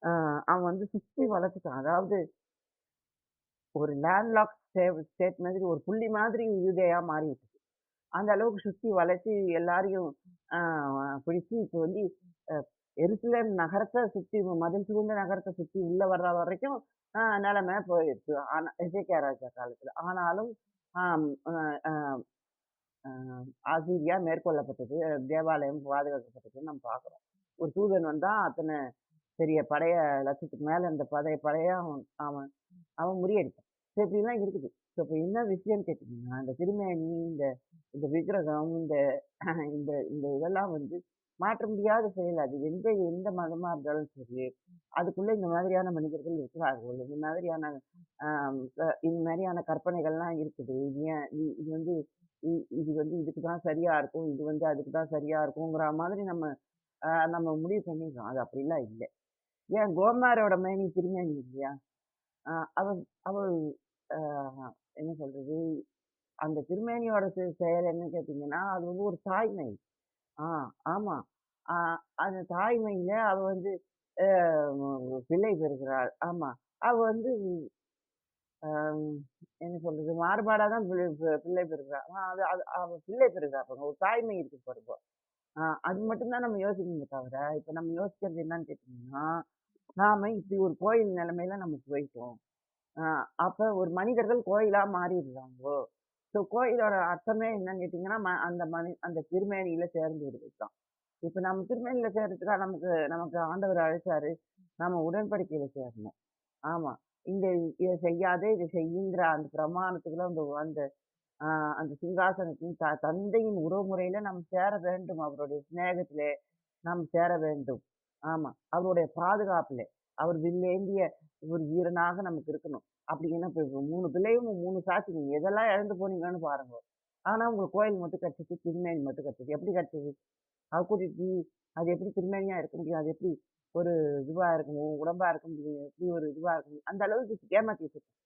அ அவன் வந்து சுத்தி வளைச்சுட்டான். அதாவது ஒரு லேண்ட் லாக் ஸ்டேட் மாதிரி ஒரு புள்ளி மாதிரி யூதேயா மாறிடுச்சு. அந்த அளவுக்கு சுத்தி வளைச்சு எல்லாரையும் ஆ பிடிச்சு இப்ப வந்து அ எருசலேம் நகரத்த சுத்தி மதில் சூழ்ந்த நகரத்த சுத்தி உள்ள வர்ற வரைக்கும் நிலைமை போயிடுச்சு. ஆனா எசேக்கியா ராஜா காலத்துல. ஆனாலும் ஆம் அ அ அ ஆசீரியா மேற்கொள்ளப்பட்டது. தேவாலயம் பாதுகாக்கப்பட்டதுன்னு நம்ம பார்க்குறோம். ஒரு தூதன் வந்தா அத்தன பெரிய படைய லட்சத்துக்கு மேல இந்த படைய அவன் அவன் அவன் முறியடிப்பான். ஸோ இப்படிலாம் இருக்குது. ஸோ இப்ப என்ன விஷயம்னு கேட்டீங்கன்னா, இந்த திருமேனி, இந்த இந்த விக்கிரகம், இந்த இந்த இந்த இதெல்லாம் வந்து மாற்ற முடியாத செயல் அது. எந்த எந்த மதமா இருந்தாலும் சரி, அதுக்குள்ள இந்த மாதிரியான மனிதர்கள் இருக்கிறார்கள். இந்த மாதிரியான இந்த மாதிரியான கற்பனைகள்லாம் இருக்குது. இது ஏன் இது வந்து இது வந்து இதுக்கு தான் சரியா இருக்கும். இது வந்து அதுக்கு தான் சரியா இருக்குங்கிற மாதிரி நம்ம முடிவு பண்ணிடுறோம். அது அப்படிலாம் இல்ல. ஏன் கோமாரோட மேனி திருமேனி இல்லையா? அ அவ அவள் அ என்ன சொல்றது? அந்த திருமேனியோட செயல் என்னன்னு கேட்டீங்கன்னா, அது வந்து ஒரு தாய்மை. ஆ ஆமா. அ அந்த தாய்மையில அவ வந்து அ பிள்ளை பெறுகிறாள். ஆமா. அவ வந்து அ என்ன சொல்றது? மாறுபாடா தான் பிள்ளை பெறுகிறா. அது அது அவ பிள்ளை பெறுகிறா பாருங்க. ஒரு தாய்மை இருக்கு பாருங்க. அது மட்டும் தான் நம்ம யோசிக்கணுமே தவிர, இப்ப நம்ம யோசிக்கிறது என்னன்னு கேட்டீங்கன்னா, நாம இப்படி ஒரு கோயில் நிலைமையில நம்ம போயிட்டோம். ஆ அப்ப ஒரு மனிதர்கள் கோயிலா மாறிடுறாங்கோ. ஸோ கோயிலோட அர்த்தமே என்னன்னு கேட்டீங்கன்னா, அந்த திருமேனியில சேர்ந்து இருக்கிறது தான். இப்ப நம்ம திருமேனியில சேர்றதுக்கா நமக்கு நமக்கு ஆண்டவர் அழைச்சாரு. நாம உடன்படிக்கையில சேரணும். ஆமா. இந்த இத செய்யாதே, இத செய்யுங்கிற அந்த பிரமாணத்துக்குள்ள அந்த அந்த ஆ அந்த சிங்காசனத்தின் தந்தையின் உறவுமுறையில நாம் சேர வேண்டும். அவருடைய சிநேகத்திலே நாம் சேர வேண்டும். ஆமா. அவருடைய பாதுகாப்பிலே. அவர் வில்லேந்திய ஒரு வீரனாக நமக்கு இருக்கணும். அப்படிங்கன்னா இப்ப 3 பிள்ளையும் 3 சாட்சி நீங்க எதெல்லாம் இழந்து போனீங்கன்னு பாருங்க. ஆனா உங்க கோயில் மட்டும் கட்டுச்சு, திருமேனி மட்டும் கட்டுச்சு. எப்படி கட்டுச்சு? கூட்டிட்டு அது எப்படி திருமேனியா இருக்க முடியும்? அது எப்படி ஒரு இதுவா இருக்க முடியும்? உடம்பா இருக்க முடியும்? எப்படி ஒரு இதுவா இருக்க முடியும்? அந்த அளவுக்கு ஏமாத்தி வச்சிருக்கான்.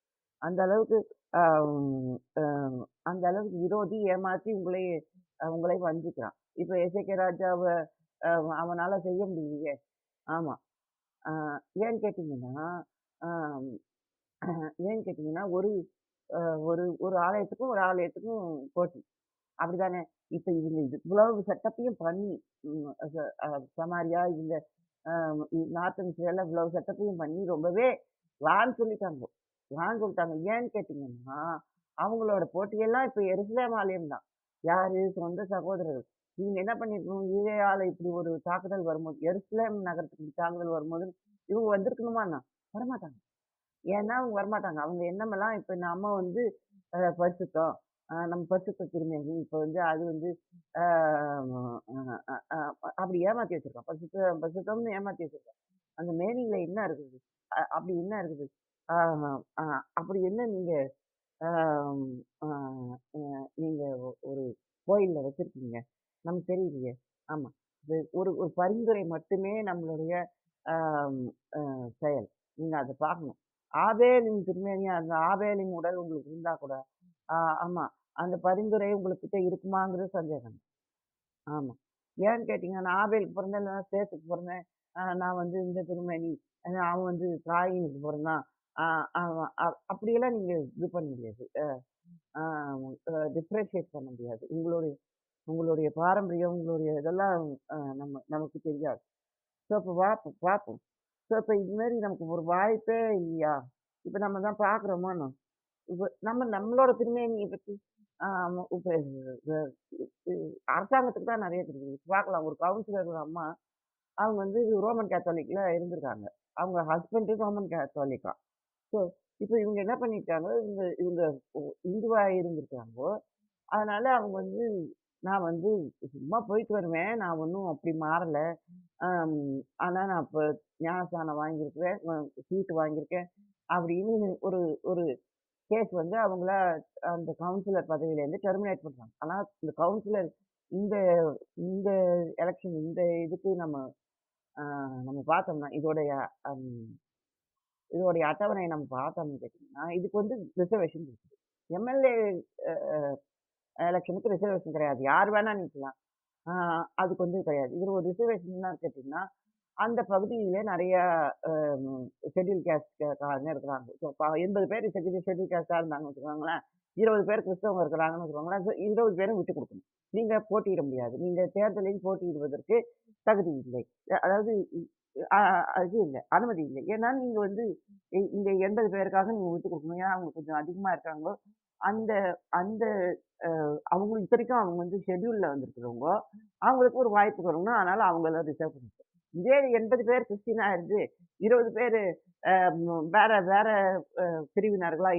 அந்த அளவுக்கு அ அ அந்த அளவுக்கு விரோதி ஏமாத்தி உங்களை வஞ்சிக்கிறான். இப்ப எசேக்கியா ராஜாவ அ அவனால செய்ய முடியலையே! ஆமா. ஆ ஏன்னு கேட்டீங்கன்னா, ஆம் ஏன்னு கேட்டீங்கன்னா, ஒரு அ ஒரு ஒரு ஆலயத்துக்கும், ஒரு ஆலயத்துக்கும் போட்டி. அப்படிதானே? இப்ப இவங்க இது இவ்வளவு செட்டப்பையும் பண்ணி, ம் ச அ சமாரியா இவங்க அ நார்த் இஸ்ரேல்ல இவ்வளவு செட்டப்பையும் பண்ணி ரொம்பவே வான்னு சொல்லிட்டாங்க. வான்னு சொல்லிட்டாங்க. ஏன்னு கேட்டீங்கன்னா, அவங்களோட போட்டியெல்லாம் இப்ப எருசலேம் ஆலயம் தான். யாரு? சொந்த சகோதரர்கள். இவங்க என்ன பண்ணியிருக்கணும், யூதேயால இப்படி ஒரு தாக்குதல் வரும்போது, எருசலேம் நகரத்துக்கு இப்படி தாக்குதல் வரும்போது, இவங்க வந்திருக்கணுமா என்ன? வரமாட்டாங்க. ஏன்னா அவங்க வரமாட்டாங்க. அவங்க எண்ணமெல்லாம் இப்ப நம்ம வந்து பரிசுத்தம். நம்ம பரிசுத்த திருமேனி. இப்ப வந்து அது வந்து அ அ அ அ அப்படி ஏமாத்தி வச்சிருக்கான். பரிசுத்தம்னு ஏமாத்தி வச்சிருக்கான். அந்த மேனில என்ன இருக்குது? அப்படி என்ன இருக்குது? ஆ அ அப்படி என்ன நீங்க அ அ அ நீங்க ஒரு கோயில்ல வச்சிருக்கீங்க? நமக்கு தெரியலையே! ஆமா. இது ஒரு ஒரு பரிந்துரை மட்டுமே நம்மளுடைய அ அ செயல். நீங்க அத பார்க்கணும். ஆபேலின் திருமேனியா அந்த ஆபேலின் உடல் உங்களுக்கு இருந்தா கூட, ஆ ஆமா. அந்த பரிந்துரை உங்ககிட்ட இருக்குமாங்கிறது சந்தேகம். ஆமா. ஏன்னு கேட்டீங்கன்னா, நான் ஆபேலுக்கு பொறந்தேன், இல்லன்னா சேத்துக்கு பொறந்தேன். நான் வந்து இந்த திருமேனி, அவன் வந்து காயினுக்கு பொறந்தான். அ அவன் அப்படியெல்லாம் நீங்க இது பண்ண முடியாது. அ டிஃபரன்ஷியேட் பண்ண முடியாது. உங்களுடைய உங்களுடைய பாரம்பரியம், உங்களுடைய இதெல்லாம் நமக்கு தெரியாது. ஸோ, அப்ப பார்ப்போம் பார்ப்போம். ஸோ, இப்ப இது மாரி நமக்கு ஒரு வாய்ப்பே இல்லையா? இப்ப நம்ம தான் பார்க்குறோமா என்ன? இப்ப நம்மளோட திருமேனிய பத்தி இப்ப அ இ அரசாங்கத்துக்கு தான் நெறைய தெரியும். பார்க்கலாம் ஒரு கவுன்சிலர் ஒரு அம்மா, அவங்க வந்து ரோமன் கேத்தாலிக்ல இருந்திருக்காங்க. அவங்க ஹஸ்பண்ட் ரோமன் கேத்தாலிக்கா. ஸோ, இப்ப இவங்க என்ன பண்ணியிருக்காங்க, இவங்க இவங்க ஒ இந்துவா இருந்திருக்காங்கோ. அதனால அவங்க வந்து நான் வந்து சும்மா போயிட்டு வருவேன். நான் ஒண்ணும் அப்படி மாறல. அம் ஆனா நான் இப்ப ஞானஸ்நானம் வாங்கியிருக்கிறேன். சீட்டு வாங்கியிருக்கேன். அப்படின்னு ஒரு ஒரு கேஸ் வந்து அவங்கள அந்த கவுன்சிலர் பதவியிலேருந்து டெர்மினேட் பண்றாங்க. ஆனா இந்த கவுன்சிலர் இந்த இந்த எலக்ஷன் இந்த இதுக்கு அ நம்ம பார்த்தோம்னா, அம் இதோடைய அட்டவணைய நம்ம பார்த்தோம்னு கேட்டீங்கன்னா, இதுக்கு வந்து ரிசர்வேஷன் இருக்குது. எம்.எல்.ஏ அ எலக்ஷனுக்கு ரிசர்வேஷன் கிடையாது. யார் வேணா நிக்கலாம். ஆ அதுக்கு வந்து கிடையாது. இதுல ஒரு ரிசர்வேஷன் என்னன்னு கேட்டீங்கன்னா, அந்த பகுதியிலே நெறைய அ ஷெட்யூல் கேஸ்ட் காரங்க இருக்கிறாங்க. ஸோ 80 பேர் ஷெட்யூல் கேஸ்ட்டா இருந்தாங்கன்னு வச்சுக்கோங்களேன். 20 பேர் கிறிஸ்தவங்க இருக்கிறாங்கன்னு வச்சுக்கோங்களேன். 20 பேரும் விட்டுக் குடுக்கணும். நீங்க போட்டியிட முடியாது. நீங்க தேர்தலில் போட்டியிடுவதற்கு தகுதி இல்லை. அதாவது அ இது இல்ல. அனுமதி இல்லை. ஏன்னா நீங்க வந்து இந்த 80 பேருக்காக நீங்க விட்டுக் குடுக்கணும். ஏன்னா அவங்க கொஞ்சம் அதிகமா இருக்காங்க. அந்த அந்த அவங்களுக்கு இத்தனைக்கும் அவங்க வந்து ஷெட்யூல்ல வந்திருக்கிறவங்க. அவங்களுக்கு ஒரு வாய்ப்பு தரணும். அதனால அவங்கள ரிசர்வ் பண்ணிருக்கோம். இதே 80 பேர் கிறிஸ்டியனா இருந்து, 20 பேரு அ வேற வேற பிரிவினர்களா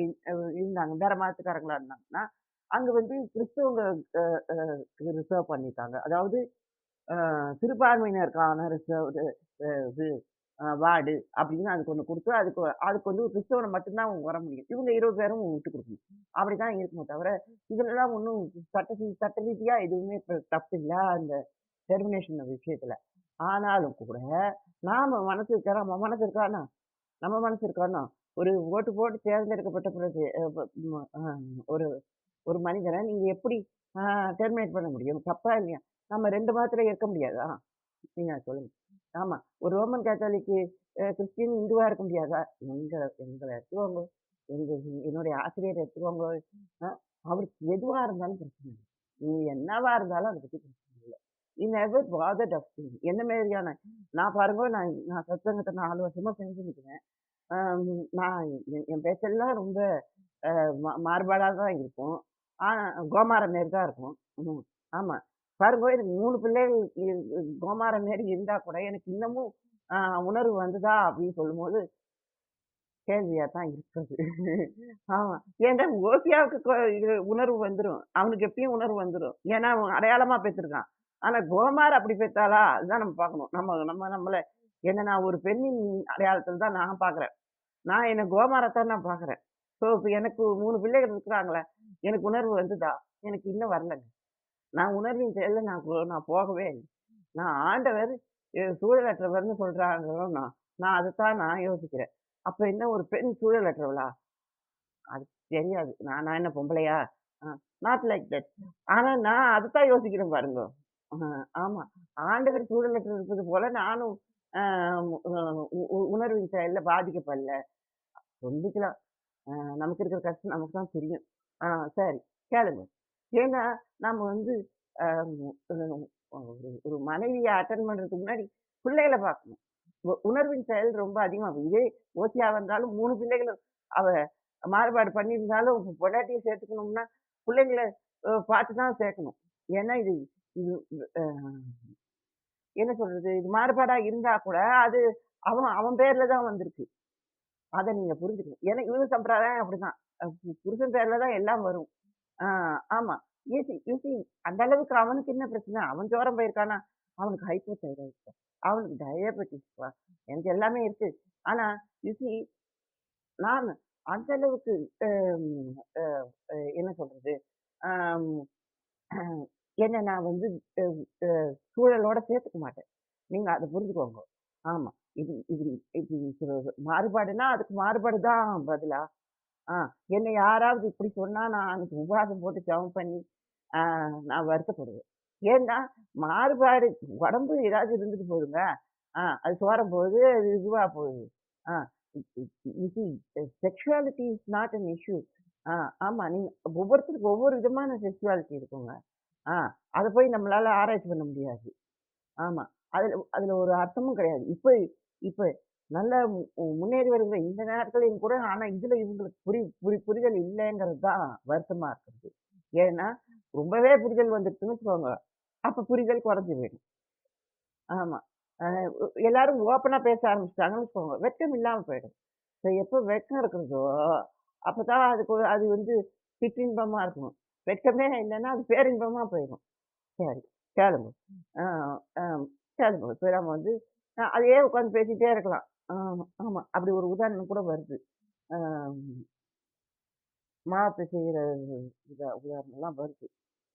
இருந்தாங்க. வேற மதத்துக்காரங்களா இருந்தாங்கன்னா, அங்க வந்து கிறிஸ்தவங்க அ அ ரிசர்வ் பண்ணிட்டாங்க. அதாவது சிறுபான்மையினருக்கான ரிசர்வ்டு இது வார்டு அப்படின்னு அதுக்கு ஒண்ணு குடுத்து, அதுக்கு அதுக்கு வந்து ஒரு கிறிஸ்தவன மட்டும் தான் வர முடியும். இவங்க 20 பேரும் விட்டுக் குடுக்கணும். அப்படிதான் இருக்குமே தவிர, இதுலலாம் ஒண்ணும் சட்ட ரீதியா எதுவுமே தப்பு இல்ல. அந்த டெர்மினேஷன் விஷயத்துல. ஆனாலும் கூட, நாம மனசு இருக்கா நம்ம மனசு இருக்கான்னா? நம்ம மனசு இருக்கான்னா? ஒரு ஓட்டு போட்டு தேர்ந்தெடுக்கப்பட்ட பிறகு ஒரு ஒரு மனிதன நீங்க எப்படி அ டெர்மினேட் பண்ண முடியும்? தப்பா இல்லையா? நம்ம 2 மதத்துல இருக்க முடியாதா? நீங்க சொல்லுங்க. ஆமா. ஒரு ரோமன் கேத்தாலிக்கு கிறிஸ்டின், இந்துவா இருக்க முடியாதா? எங்கள எங்கள எடுத்துக்கோங்க. எங்க என்னுடைய ஆசிரியர எடுத்துக்கோங்க. அ அவருக்கு எதுவா இருந்தாலும் பிரச்சனை இல்ல. நீங்க என்னவா இருந்தாலும் அத பத்தி பிரச்சனை இல்ல. he never bothered of me. என்ன மாதிரியான நான் பாருங்க நான் நான் சத்சங்கத்த 4 வருஷமா செஞ்சு நிக்கிறேன். நான் என் பேச்செல்லாம் ரொம்ப மாறுபாடா தான் இருக்கும். ஆனா கோமாரம் மாரி தான் இருக்கும். ம். ஆமா. பாருங்க எனக்கு 3 பிள்ளைகள் கோமாரம் மாரி இருந்தா கூட, எனக்கு இன்னமும் அ உணர்வு வந்துதா அப்படின்னு சொல்லும்போது, கேள்வியா தான் இருக்குது. ஆமா. ஏன்டா ஓசியாவுக்கு இது உணர்வு வந்துரும். அவனுக்கு எப்பயும் உணர்வு வந்துரும். ஏன்னா, அவன் அடையாளமா பெற்றிருக்கான். ஆனா கோமார் அப்படி பெத்தாளா? அதுதான் நம்ம பார்க்கணும். நம்மள என்ன நான் ஒரு பெண்ணின் அடையாளத்துல தான் நான் பார்க்குறேன். நான் என்ன கோமாரத்தான் நான் பார்க்குறேன். ஸோ, இப்ப எனக்கு 3 பிள்ளைகள் இருக்கிறாங்களே, எனக்கு உணர்வு வந்துதா? எனக்கு இன்னும் வரலங்க. நான் உணர்வின் செயல்ல நான் போகவே இல்ல. நான் ஆண்டவர் சூழலற்றவர்ன்னு சொல்றாங்கன்னா, நான் அதத்தான் நான் யோசிக்கிறேன். அப்ப என்ன ஒரு பெண் சூழலற்றவளா? அது தெரியாது. நான் என்ன பொம்பளையா? அ நாட் லைக் தட். ஆனா நான் அதத்தான் யோசிக்கிறேன் பாருங்க. அ ஆமா. ஆண்டவர் சூழலற்று இருப்பது போல நானும் அ உணர்வின் செயல்ல பாதிக்கப்படல. சொல்லிக்கலாம். அ நமக்கு இருக்கிற கஷ்டம் நமக்கு தான் தெரியும். ஆ சரி கேளுங்க. ஏன்னா, நம்ம வந்து அ ஒரு ஒரு மனைவிய அட்டெண்ட் பண்றதுக்கு முன்னாடி பிள்ளைகள பார்க்கணும். உணர்வின் செயல் ரொம்ப அதிகமாகும். இதே ஓசியாவா இருந்தாலும் 3 பிள்ளைகளும் அவ மாறுபாடு பண்ணியிருந்தாலும் பொண்டாட்டிய சேர்த்துக்கணும்னா, பிள்ளைங்கள பார்த்து தான் சேர்க்கணும். ஏன்னா இது இது அ என்ன சொல்றது? இது மாறுபாடா இருந்தா கூட, அது அவன் அவன் பேர்ல தான் வந்திருக்கு. அத நீங்க புரிஞ்சுக்கணும். ஏன்னா இவங்க சம்பிரதாயம் அப்படிதான். புருஷன் பேர்ல தான் எல்லாம் வரும். ஆ ஆமா. யூ சி அந்த அளவுக்கு அவனுக்கு என்ன பிரச்சனை? அவன் ஜுரம் போயிருக்கானா? அவனுக்கு ஹைப்போதைராய்டு. அவனுக்கு டயபெட்டிஸ்ப்பா. எனக்கு எல்லாமே இருக்கு. ஆனா யூ சி நான் அந்த அளவுக்கு அம் அ அ என்ன சொல்றது? அம் என்ன நான் வந்து அ அ சூழலோட சேர்த்துக்க மாட்டேன். நீங்க அத புரிஞ்சுக்கோங்க. ஆமா. இது இது இது மாறுபாடுன்னா, அதுக்கு மாறுபாடு தான் பதிலா? ஆ என்ன யாராவது இப்படி சொன்னா, நான் அன்னைக்கு உபவாசம் போட்டு ஜெபம் பண்ணி, ஆ நான் வருத்தப்படுவேன். ஏன்னா, மாறுபாடு உடம்பு ஏதாவது இருந்துட்டு போதுங்க. அது சோரம் போகுது, அது இதுவா போகுது. Ah you see sexuality is not an issue. ஆ ஆமா. நீங்க ஒவ்வொருத்தருக்கும் ஒவ்வொரு விதமான செக்சுவாலிட்டி இருக்குங்க. ஆ அத போய் நம்மளால ஆராய்ச்சி பண்ண முடியாது. ஆமா. அதுல அதுல ஒரு அர்த்தமும் கிடையாது. இப்ப இப்ப நல்ல முன்னேறி வருகிற இந்த நேரத்துலயும் கூட, ஆனா இதுல இவங்களுக்கு புரிதல் இல்லைங்கிறது தான் வருத்தமா இருக்குது. ஏன்னா, ரொம்பவே புரிதல் வந்துருச்சுன்னு வச்சுக்கோங்க. அப்ப புரிதல் குறைஞ்சு போயிடும். ஆமா. அ எல்லாரும் ஓப்பனா பேச ஆரம்பிச்சுட்டாங்கன்னு வச்சுக்கோங்க. வெட்கம் இல்லாம போயிடும். எப்ப வெட்கம் இருக்கிறதோ, அப்பதான் அது வந்து சிற்றின்பமா இருக்கும். வெட்கமே இல்லன்னா, அது பேரின்பமா போயிடும். சரி. கேளுங்க. ஆ, ஆ கேளுங்க. இப்ப நம்ம வந்து அதையே உட்காந்து பேசிட்டே இருக்கலாம். ஆமா, ஆமா. அப்படி ஒரு உதாரணம் கூட வருது. ஆ மாவு பிசையிற உதாரணம்லாம் வருது.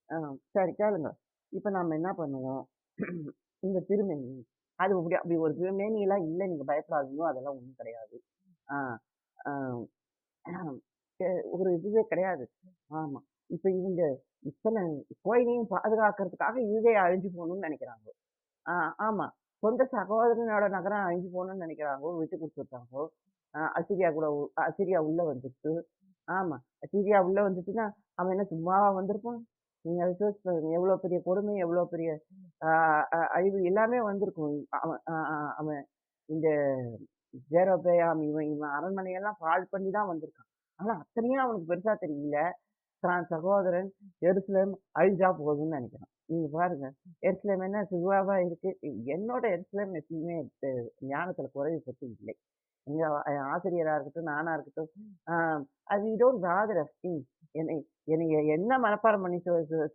ஆ சரி கேளுங்க. இப்ப நாம என்ன பண்ணுவோம்? இந்த திருமேனி, அது அப்படி அப்படி ஒரு திருமேனிலாம் இல்ல. நீங்க பயப்படாதீங்க. அதெல்லாம் ஒண்ணும் கிடையாது. ஆ, ஆ ஒரு இதுவே கிடையாது. ஆமா. இப்ப இவங்க இத்தன கோயிலையும் பாதுகாக்கிறதுக்காக இவங்க அழிஞ்சு போணும்னு நெனைக்கிறாங்க. ஆ, ஆமா. சொந்த சகோதரனோட நகரம் அழிஞ்சு போணும்னு நெனைக்கிறாங்கோ, விட்டு குடுத்துட்டாங்கோ. அசிரியா கூட அசிரியா உள்ள வந்துருச்சு. ஆமா. அசிரியா உள்ள வந்துச்சுன்னா, அவன் என்ன சும்மாவா வந்திருப்பான்? நீங்க அத யோசிச்சு பாருங்க. எவ்வளோ பெரிய கொடுமை, எவ்வளோ பெரிய ஆ அழிவு எல்லாமே வந்திருக்கும். அவன் அவன் இந்த ஜெரோபெயாம் இவன் இவன் அரண்மனையெல்லாம் பாழ் பண்ணி தான் வந்திருக்கான். ஆனா அத்தனையும் அவனுக்கு பெருசா தெரியல. தான் சகோதரன் எருசலேம் அழிஞ்சா போதும்ன்னு நினைக்கிறான். நீங்க பாருங்க. எருசலேம் என்ன சிவாவா இருக்கு. என்னோட எருசலேம் எப்பயுமே ஞானத்துல குறைவுபட்டு இல்லை. எங்க ஆசிரியரா இருக்கட்டும், நானா இருக்கட்டும், ஆ அது we don't bother us think. என்னை என்னைய என்ன மனப்பாடம் பண்ணி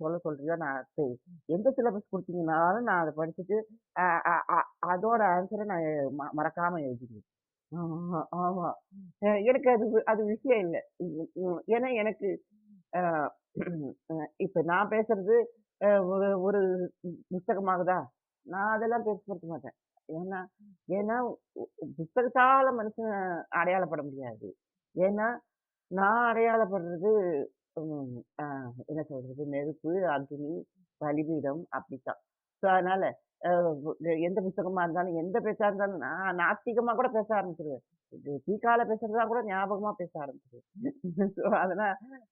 சொல்ல சொல்றியோ, நான் எந்த சிலபஸ் குடுத்தீங்கனாலும் நான் அத படிச்சுட்டு, அ அ அ அதோட ஆன்ஸர நான் மறக்காம எழுதிருவேன். ஆமா, ஆமா. எனக்கு அது விஷயம் இல்ல. ஏன்னா எனக்கு அ இப்ப நான் பேசுறது ஒரு ஒரு புஸ்தகமாகுதா? நான் அதெல்லாம் பெருசுபடுத்த மாட்டேன். ஏன்னா ஏன்னா புஸ்தகத்தால மனுஷன அடையாளப்பட முடியாது. ஏன்னா நான் அடையாளப்படுறது ம் அ என்ன சொல்றது? நெருப்பு, அக்னி, பலிபீடம் அப்படித்தான். ஸோ அதனால அ எந்த புஸ்தகமா இருந்தாலும், எந்த பேச்சா இருந்தாலும் நான் நாஸ்திகமா கூட பேச ஆரம்பிச்சுருவேன். தீக்கால பேசுறதா கூட ஞாபகமா பேச ஆரம்பிச்சுருவேன். ஸோ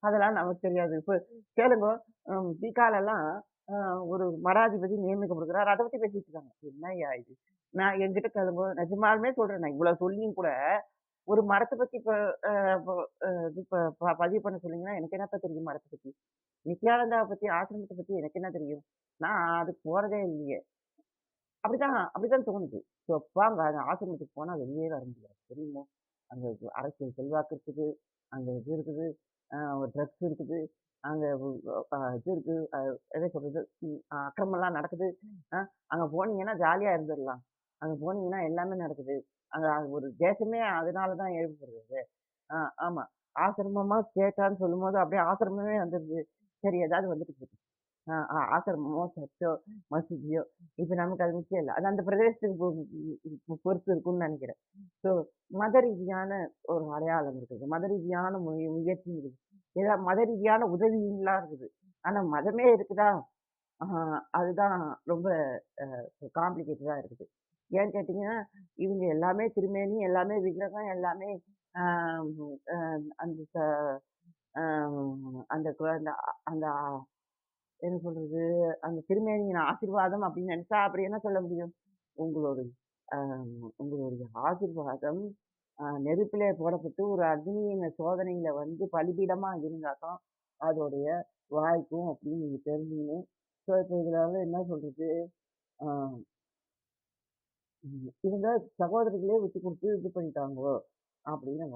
அதெல்லாம் நமக்கு தெரியாது. இப்ப கேளுங்க, தீக்காலலாம் அ ஒரு மடாதிபதி நியமிக்கப்படுகிறார். அத பத்தி பேசிட்டு இருக்காங்க. என்னய்யா இது? நான் என்கிட்ட கேளுங்க, நிஜமாலுமே சொல்றேன். நான் இவ்வளவு சொல்லியும் கூட, ஒரு மரத்த பத்தி இப்ப அ ப அ இது பதிவு பண்ண சொன்னீங்கன்னா, எனக்கு என்னத்த தெரியும் மரத்த பத்தி? நித்யானந்தாவ பத்தி, ஆசிரமத்த பத்தி எனக்கு என்ன தெரியும்? நான் அதுக்கு போறதே இல்லையே! அப்படிதான் தோணுது. ஸோ வாங்க அந்த ஆசிரமத்துக்கு போனா வெளியே வர முடியாது. தெரியுமா? அங்க அரசியல் செல்வாக்கு இருக்குது. அங்க இது இருக்குது. ட்ரக்ஸ் இருக்குது. அங்க இது இருக்கு. என்ன சொல்றது? அக்கிரமம்லாம் நடக்குது. அ அங்க போனீங்கன்னா ஜாலியா இருந்துரலாம். அங்க போனீங்கன்னா எல்லாமே நடக்குது. அங்க ஒரு தேசமே அதனால தான் எழுப்பப்படுது. ஆ ஆமா. ஆசிரமமா கேட்டான்னு சொல்லும்போது அப்படியே ஆசிரமமே வந்துருது. சரி ஏதாவது வந்துட்டு போகுது. ஆசிரமமோ, சர்ச்சோ, மசூதியோ, இப்ப நமக்கு அது முக்கியம் இல்ல. அது அந்த பிரதேசத்துக்கு பொறுத்து இருக்கும்னு நெனைக்கிறேன். ஸோ மத ரீதியான ஒரு அடையாளம் இருக்குது. மத ரீதியான முயற்சி இருக்குது. மத ரீதியான உதவிலாம் இருக்குது. ஆனா மதமே இருக்குதா? ஆ அதுதான் ரொம்ப காம்ப்ளிகேட்டடா இருக்குது. ஏன்னு கேட்டீங்கன்னா, இவங்க எல்லாமே திருமேனி, எல்லாமே விக்கிரகம், எல்லாமே ஆ அ அந்த அ அந்த அந்த அந்த என்ன சொல்றது? அந்த திருமேனியின் ஆசீர்வாதம் அப்படின்னு நெனச்சா, அப்படி என்ன சொல்ல முடியும்? உங்களுடைய அ உங்களுடைய ஆசீர்வாதம் நெருப்பிலே போடப்பட்டு ஒரு அக்னியின் சோதனையில வந்து பலிபீடமா இருந்தா தான், அதோடைய வாய்க்கும் அப்படின்னு நீங்க தெரிஞ்சுக்கணும். ஸோ, இப்ப இதுல வந்து என்ன சொல்றது? அ இவங்க சகோதரர்களே விட்டு குடுத்து இது பண்ணிட்டாங்கோ, அப்படின்னு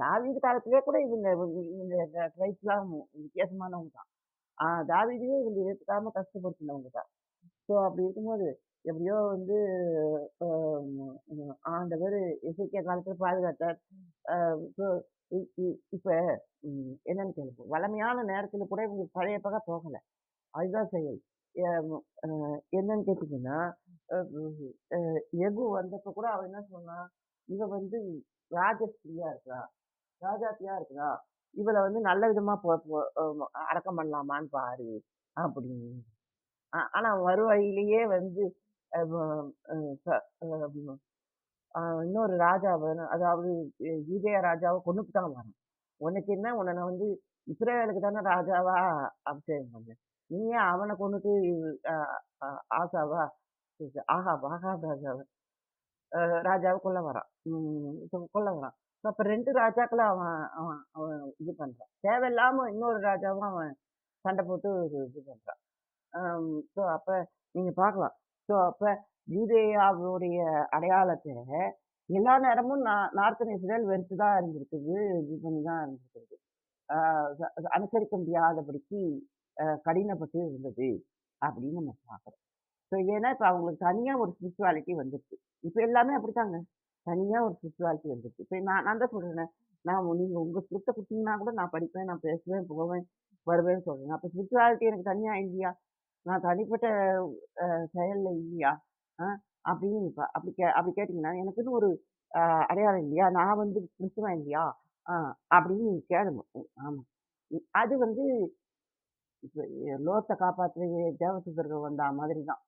தாவீது காலத்திலேயே கூட இவங்க இவங்க இவங்க ட்ரைப்ஸ்லாம் வித்தியாசமானவங்க தான். தாவீதையே இவங்க ஏத்துக்காம கஷ்டப்படுத்தினவங்க தான். ஸோ அப்படி இருக்கும்போது, எப்படியோ வந்து அ ஆண்டவர் எசேக்கியா காலத்துல பாதுகாத்தார். அ ஸோ இ இ இப்ப என்னன்னு கேளுங்க. வளமையான நேரத்துல கூட இவங்களுக்கு பழைய பகை போகல. அதுதான் செயல். எ அ என்னன்னு கேட்டீங்கன்னா, அ அ எகு வந்தப்ப கூட அவன் என்ன சொன்னான்? இவ வந்து ராஜஸ்திரியா இருக்கிறா, ராஜாத்தியா இருக்கிறா. இவள வந்து நல்ல விதமா பொ பொ அடக்கம் பண்ணலாமான்னு பாரு, அப்படின்னு. ஆனா வருவழியிலேயே வந்து அ வ அ ச அ இன்னொரு ராஜாவ அதாவது யூதேய ராஜாவ கொன்னுப்புட்டான் அவன். உனக்கு என்ன உன்ன நான் வந்து இஸ்ரவேலுக்கு தானே ராஜாவா அபிஷேகம் பண்ணேன். நீ ஏன் அவன கொன்னுட்டு அ அ ஆசாவா ஆகாப் ராஜாவ ராஜாவ கொல்ல வரான். கொல்ல வரான். அப்ப 2 ராஜாக்கள அவன் அவன் அவன் இது பண்றான். தேவையில்லாம இன்னொரு ராஜாவும் அவன் சண்டை போட்டு இது பண்றான். அப்ப நீங்க பார்க்கலாம். அப்ப யூதேயாவுடைய அடையாளத்த எல்லா நேரமும் நார்த்தன் இஸ்ரேல் வெறுத்து தான் இருந்திருக்குது. இது பண்ணி தான் இருந்திருக்குது. ஆ அனுசரிக்க முடியாதபடிக்கு கடினப்பட்டு இருந்தது. அப்படின்னு நம்ம பார்க்குறோம். ஏன்னா இப்ப அவங்களுக்கு தனியா ஒரு ஸ்பிரிச்சுவாலிட்டி வந்துருச்சு. இப்ப எல்லாமே அப்படித்தாங்க. தனியா ஒரு ஸ்பிரிச்சுவாலிட்டி வந்துருச்சு. இப்ப நான் நான் தான் சொல்றேனே, நீங்க உங்க ஸ்கிரிப்ட்ட குடுத்தீங்கன்னா கூட நான் படிப்பேன், நான் பேசுவேன், போவேன், வருவேன்னு சொல்றேன். அப்ப ஸ்பிரிச்சுவாலிட்டி எனக்கு தனியா இல்லையா? நான் தனிப்பட்ட செயல்ல இல்லையா? அ அப்படின்னு அப்படி கேட்டீங்கன்னா, எனக்குன்னு ஒரு அ அடையாளம் இல்லையா? நான் வந்து கிறிஸ்துவன் இல்லையா? அ அப்படின்னு நீங்க கேளுங்க. ஆமா. அது வந்து இப்ப லோத்த காப்பாத்த தேவதூதர்கள் வந்தா மாதிரி தான்.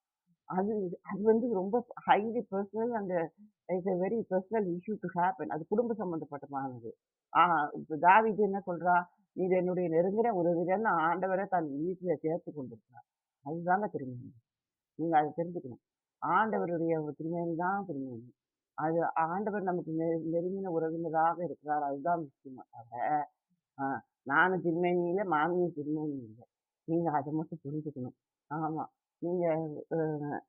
அது அது வந்து ரொம்ப highly personal and it's a very personal issue to happen. அது குடும்ப சம்பந்தப்பட்டமானது. ஆ இப்ப தாவீது என்ன சொல்றா? "நீர் என்னுடைய நெருங்கின உறவினர்ன்னு ஆண்டவரே தன் வீட்டில சேர்த்துக் கொண்டிருக்கிறார்." அதுதாங்க திருமணம். நீங்க அத தெரிஞ்சுக்கணும். ஆண்டவருடைய திருமேனி தான் திருமேனி. அது ஆண்டவர் நமக்கு நெருங்கின உறவினராக இருக்கிறார். அதுதான் முக்கியமே தவிர, ஆ நானும் திருமேனி இல்ல, மாமியும் திருமேனி இல்ல. நீங்க அத மட்டும் புரிஞ்சுக்கணும். ஆமா. நீங்க அ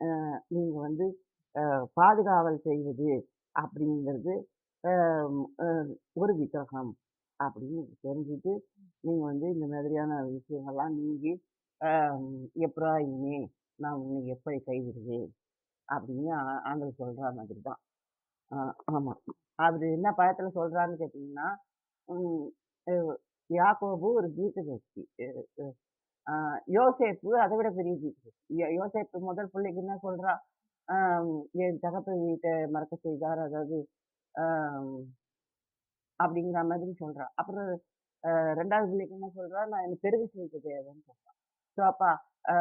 அ நீங்க வந்து பாதுகாவல் செய்வது அப்படிங்கிறது அ அ ஒரு விக்கிரகம் அப்படின்னு தெரிஞ்சுட்டு, நீங்க வந்து இந்த மாதிரியான விஷயங்கள்லாம் நீங்கி, அ "எப்ராயிமே நான் உன்னை எப்படி கைவிடுவேன்?" அப்படின்னு ஆண்டவர் சொல்ற மாதிரி தான். ஆ ஆமா. அவரு என்ன பழத்துல சொல்றாருன்னு கேட்டீங்கன்னா, ம் அ யாக்கோபு ஒரு தீர்க்கதரிசி. ஆ யோசேப்பு அத விட பெரிய தீர்க்கதரிசி. யோசேப்பு முதல் பிள்ளைக்கு என்ன சொல்றா? ஆ என் தகப்பன் வீட்ட மறக்க செய்தார். அதாவது ஆ அப்படிங்கிற மாதிரி சொல்றா. அப்புறம் 2வது பிள்ளைக்கு என்ன சொல்றா? நான் எனக்கு பெருக செய்த தேவன்னு சொல்றா. அப்ப அ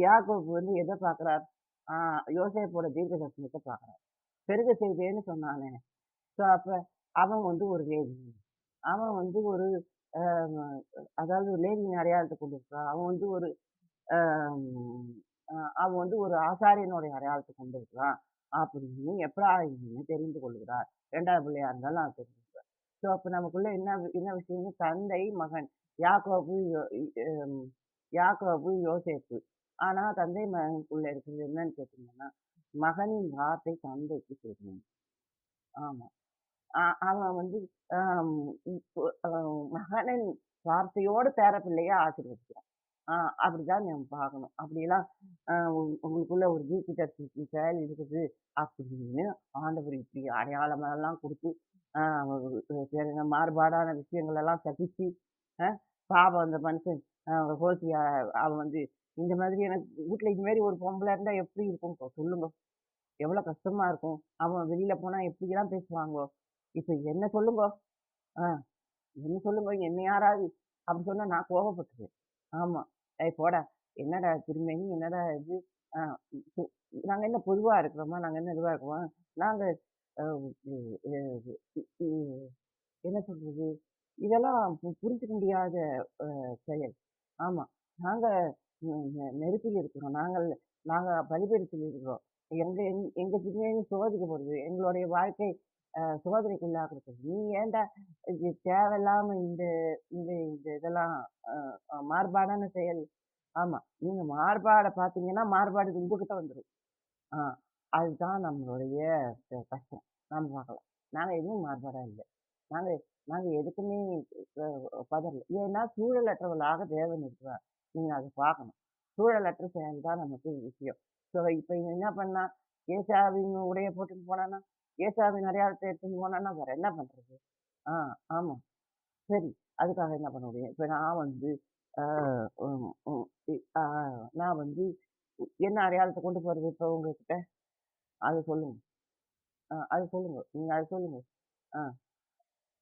யாக்கோபு வந்து எத பார்க்கிறார்? ஆ யோசேப்போட தீர்க்க தரிசனத்த பார்க்கிறார். பெருக செய்தேன்னு சொன்னானே! அப்ப அவன் வந்து ஒரு லேவி. அவன் வந்து ஒரு அ அதாவது லேவியின் அடையாளத்த கொண்டிருக்கிறான். அவன் வந்து ஒரு அ அவன் வந்து ஒரு ஆசாரியனுடைய அடையாளத்த கொண்டிருக்கிறான். அப்படின்னு எப்பிராயீம் தெரிந்து கொள்கிறார். 2வது பிள்ளையா இருந்தாலும் அது தெரிஞ்சுக்கிறார். அப்ப நமக்குள்ள என்ன விஷயம்னா தந்தை, மகன். யாக்கோபு யோ இ அம் யாக்கோபு, யோசேப்பு. ஆனா தந்தை, மகனுக்குள்ள இருக்கிறது என்னன்னு கேட்டீங்கன்னா, மகனின் வார்த்தை தந்தைக்கு தெரியும். ஆமா. அவன் வந்து அம் இப்போ மகனின் வார்த்தையோடு பேரப்பிள்ளைய ஆசீர்வதிக்கிறான். ஆ அப்படிதான் நம்ம பார்க்கணும். அப்படியெல்லாம் உங்களுக்குள்ள ஒரு தீர்க்கதரிசி செயல் இருக்குது அப்படின்னு ஆண்டவர் இப்படி அடையாளமெல்லாம் குடுத்து, அ வேற என்ன மாறுபாடான விஷயங்கள் எல்லாம் சகிச்சு, அ பாவம் அந்த மனுஷன் ஹோசியா அவன் வந்து இந்த மாதிரி எனக்கு வீட்ல இது மாரி ஒரு பொம்பள இருந்தா எப்படி இருக்கும் சொல்லுங்க? எவ்வளோ கஷ்டமா இருக்கும். அவன் வெளியில போனா எப்படிலாம் பேசுவாங்கோ? இப்ப என்ன சொல்லுங்கோ? ஆ என்ன சொல்லுங்கோ? என்ன யாராவது அப்படி சொன்னா நான் கோவப்பட்டுருவேன். ஆமா. "ஏய் போடா! என்னடா திருமேனி? என்னடா இது?" ஆ சு நாங்க என்ன பொதுவா இருக்கிறோமா? நாங்க என்ன இதுவா இருக்கோமா? நாங்க அ இ எ இ இ என்ன சொல்றது? இதெல்லாம் புரிஞ்சுக்க முடியாத செயல். ஆமா. நாங்க நெருப்பில் இருக்கிறோம். நாங்க பலிபீடத்தில் இருக்கிறோம். எங்க சிந்தனையும் சோதிக்கப்படுது. எங்களுடைய வாழ்க்கை சோதனைக்குள்ளாகிறது. நீ ஏன்டா இது தேவையில்லாம இந்த இந்த இந்த இதெல்லாம் அ அ மாறுபாடான செயல். ஆமா. நீங்க மாறுபாட பார்த்தீங்கன்னா, மாறுபாடு உங்ககிட்ட வந்துரும். ஆ அதுதான் நம்மளுடைய கஷ்டம். நாம பார்க்கலாம். நாங்க எதுவும் மாறுபாடா இல்ல. நாங்க நாங்க எதுக்குமே பதறல. ஏன்னா சூழலற்றவளாக தேவன் இருக்கிறார். நீங்க அத பார்க்கணும். சூழலற்ற செயல் தான் நமக்கு விஷயம். இப்ப இவன் என்ன பண்ணான்? ஏசாவின் உடைய போட்டுட்டு போனான்னா, ஏசாவின் அடையாளத்த எடுத்துட்டு போனான்னா, வேற என்ன பண்றது? ஆ ஆமா. சரி. அதுக்காக என்ன பண்ண முடியும்? இப்ப நான் வந்து ஆ ம் ம் இ ஆ நான் வந்து என்ன அடையாளத்த கொண்டு போறது இப்ப உங்ககிட்ட? அத சொல்லுங்க. அத சொல்லுங்க. நீங்க அத சொல்லுங்க. ஆ.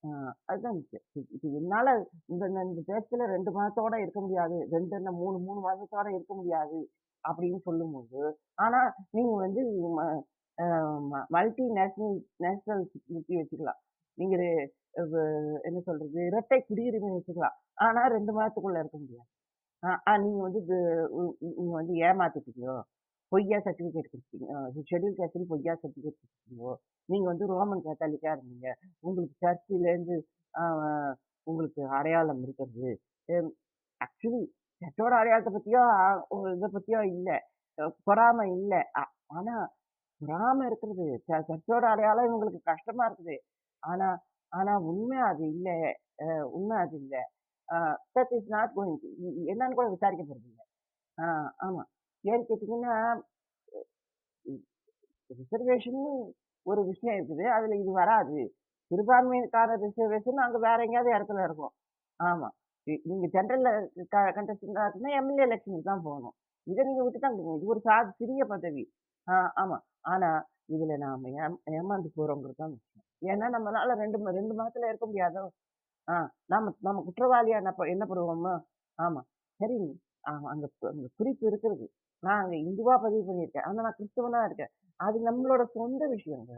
ஆ அதுதான் முக்கியம். இப்ப என்னால இந்த தேசத்துல 2 மதத்தோட இருக்க முடியாது. 2 என்ன 3 மதத்தோட இருக்க முடியாது. அப்படின்னு சொல்லும்போது, ஆனா நீங்க வந்து ம அ மல்டி நேஷனாலிட்டி வச்சுக்கலாம். நீங்க வ என்ன சொல்றது? இரட்டை குடியுரிமை வச்சுக்கலாம். ஆனா 2 மதத்துக்குள்ள இருக்க முடியாது. ஆ ஆ நீங்க வந்து நீங்க வந்து ஏமாத்திட்டீங்கோ. பொய்யா சர்டிஃபிகேட் குடுத்துட்டீங்க. ஷெட்யூல் காஸ்ட்ன்னு பொய்யா சர்டிஃபிகேட் குடுத்துட்டீங்கோ. நீங்க வந்து ரோமன் கேத்தாலிக்கா இருந்தீங்க. உங்களுக்கு சர்ச்சிலேருந்து அ உங்களுக்கு அடையாளம் இருக்கிறது. எம் ஆக்சுவலி சர்ச்சோட அடையாளத்த பத்தியோ, இத பத்தியோ இல்ல. பொறாம இல்ல. ஆனா பொறாம இருக்கிறது. சர்ச்சோட அடையாளம் இவங்களுக்கு கஷ்டமா இருக்குது. ஆனா ஆனா உண்மை அது இல்ல. உண்மை அது இல்ல. Ah that is not going to என்னன்னு கூட விசாரிக்க போறதில்ல. ஆ ஆமா. ஏன்னு கேட்டீங்கன்னா, ரிசர்வேஷன்னு ஒரு விஷயம் இருக்குது. அதுல இது வராது. சிறுபான்மையினருக்கான ரிசர்வேஷன் அங்க வேற எங்கேயாவது இடத்துல இருக்கும். ஆமா. நீங்க ஜெனரல்ல கண்டெஸ்டன்டா இருக்குன்னா எம்எல்ஏ எலக்ஷனுக்கு தான் போகணும். இத நீங்க விட்டுட்டாங்க. இது ஒரு சிறிய பதவி. ஆமா. ஆனா இதுல நாம ஏமாந்து போறோங்கிறது தான் விஷயம். ஏன்னா நம்மளால 2 மாதத்துல இருக்க முடியாதோ! ஆ நாம நம்ம குற்றவாளியா எண்ணப்படுவோமா? ஆமா. சரி. அந்த அந்த குறிப்பு இருக்கிறது. நான் அங்க இந்துவா பதிவு பண்ணியிருக்கேன். ஆனா நான் கிறிஸ்தவனா இருக்கேன். அது நம்மளோட சொந்த விஷயங்க.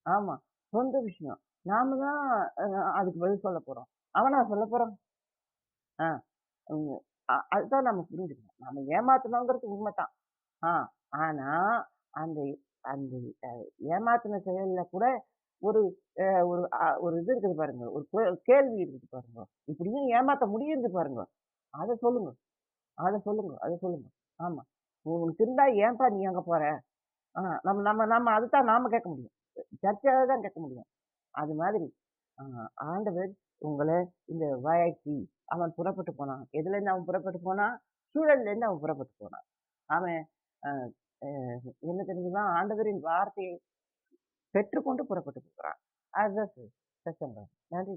ஆமா. சொந்த விஷயம். நாம தான் அ அதுக்கு பதில் சொல்ல போறோம். அவனா சொல்லப் போறான்? ஆ. ம். அதுதான் நம்ம புரிஞ்சுக்கணும். நம்ம ஏமாத்துனோங்கிறது உண்மதான். ஆ. ஆனா, அந்த அந்த அ ஏமாத்துன செயல்ல கூட ஒரு ஒரு இது இருக்குது பாருங்க. ஒரு கேள்வி இருக்குது பாருங்க. இப்படியும் ஏமாத்த முடியுது பாருங்க. அத சொல்லுங்க. அத சொல்லுங்க. அத சொல்லுங்க. ஆமா. உனக்கு இருந்தா ஏன்பா நீ அங்க போற? நம்ம நம்ம நம்ம அதத்தான் நாம கேட்க முடியும். சர்ச்சையால தான் கேட்க முடியும். அது மாதிரி ஆ ஆண்டவர் உங்கள இந்த வாழ்த்தி அவன் புறப்பட்டு போனான். எதுலேருந்து அவன் புறப்பட்டு போனான்? சூழல்லேருந்து அவன் புறப்பட்டு போனான். அவன் அ அ என்ன தெரியுமா? ஆண்டவரின் வார்த்தையை பெற்றுக்கொண்டு புறப்பட்டு போகிறான். அதுதான் பிரசங்கம். நன்றி.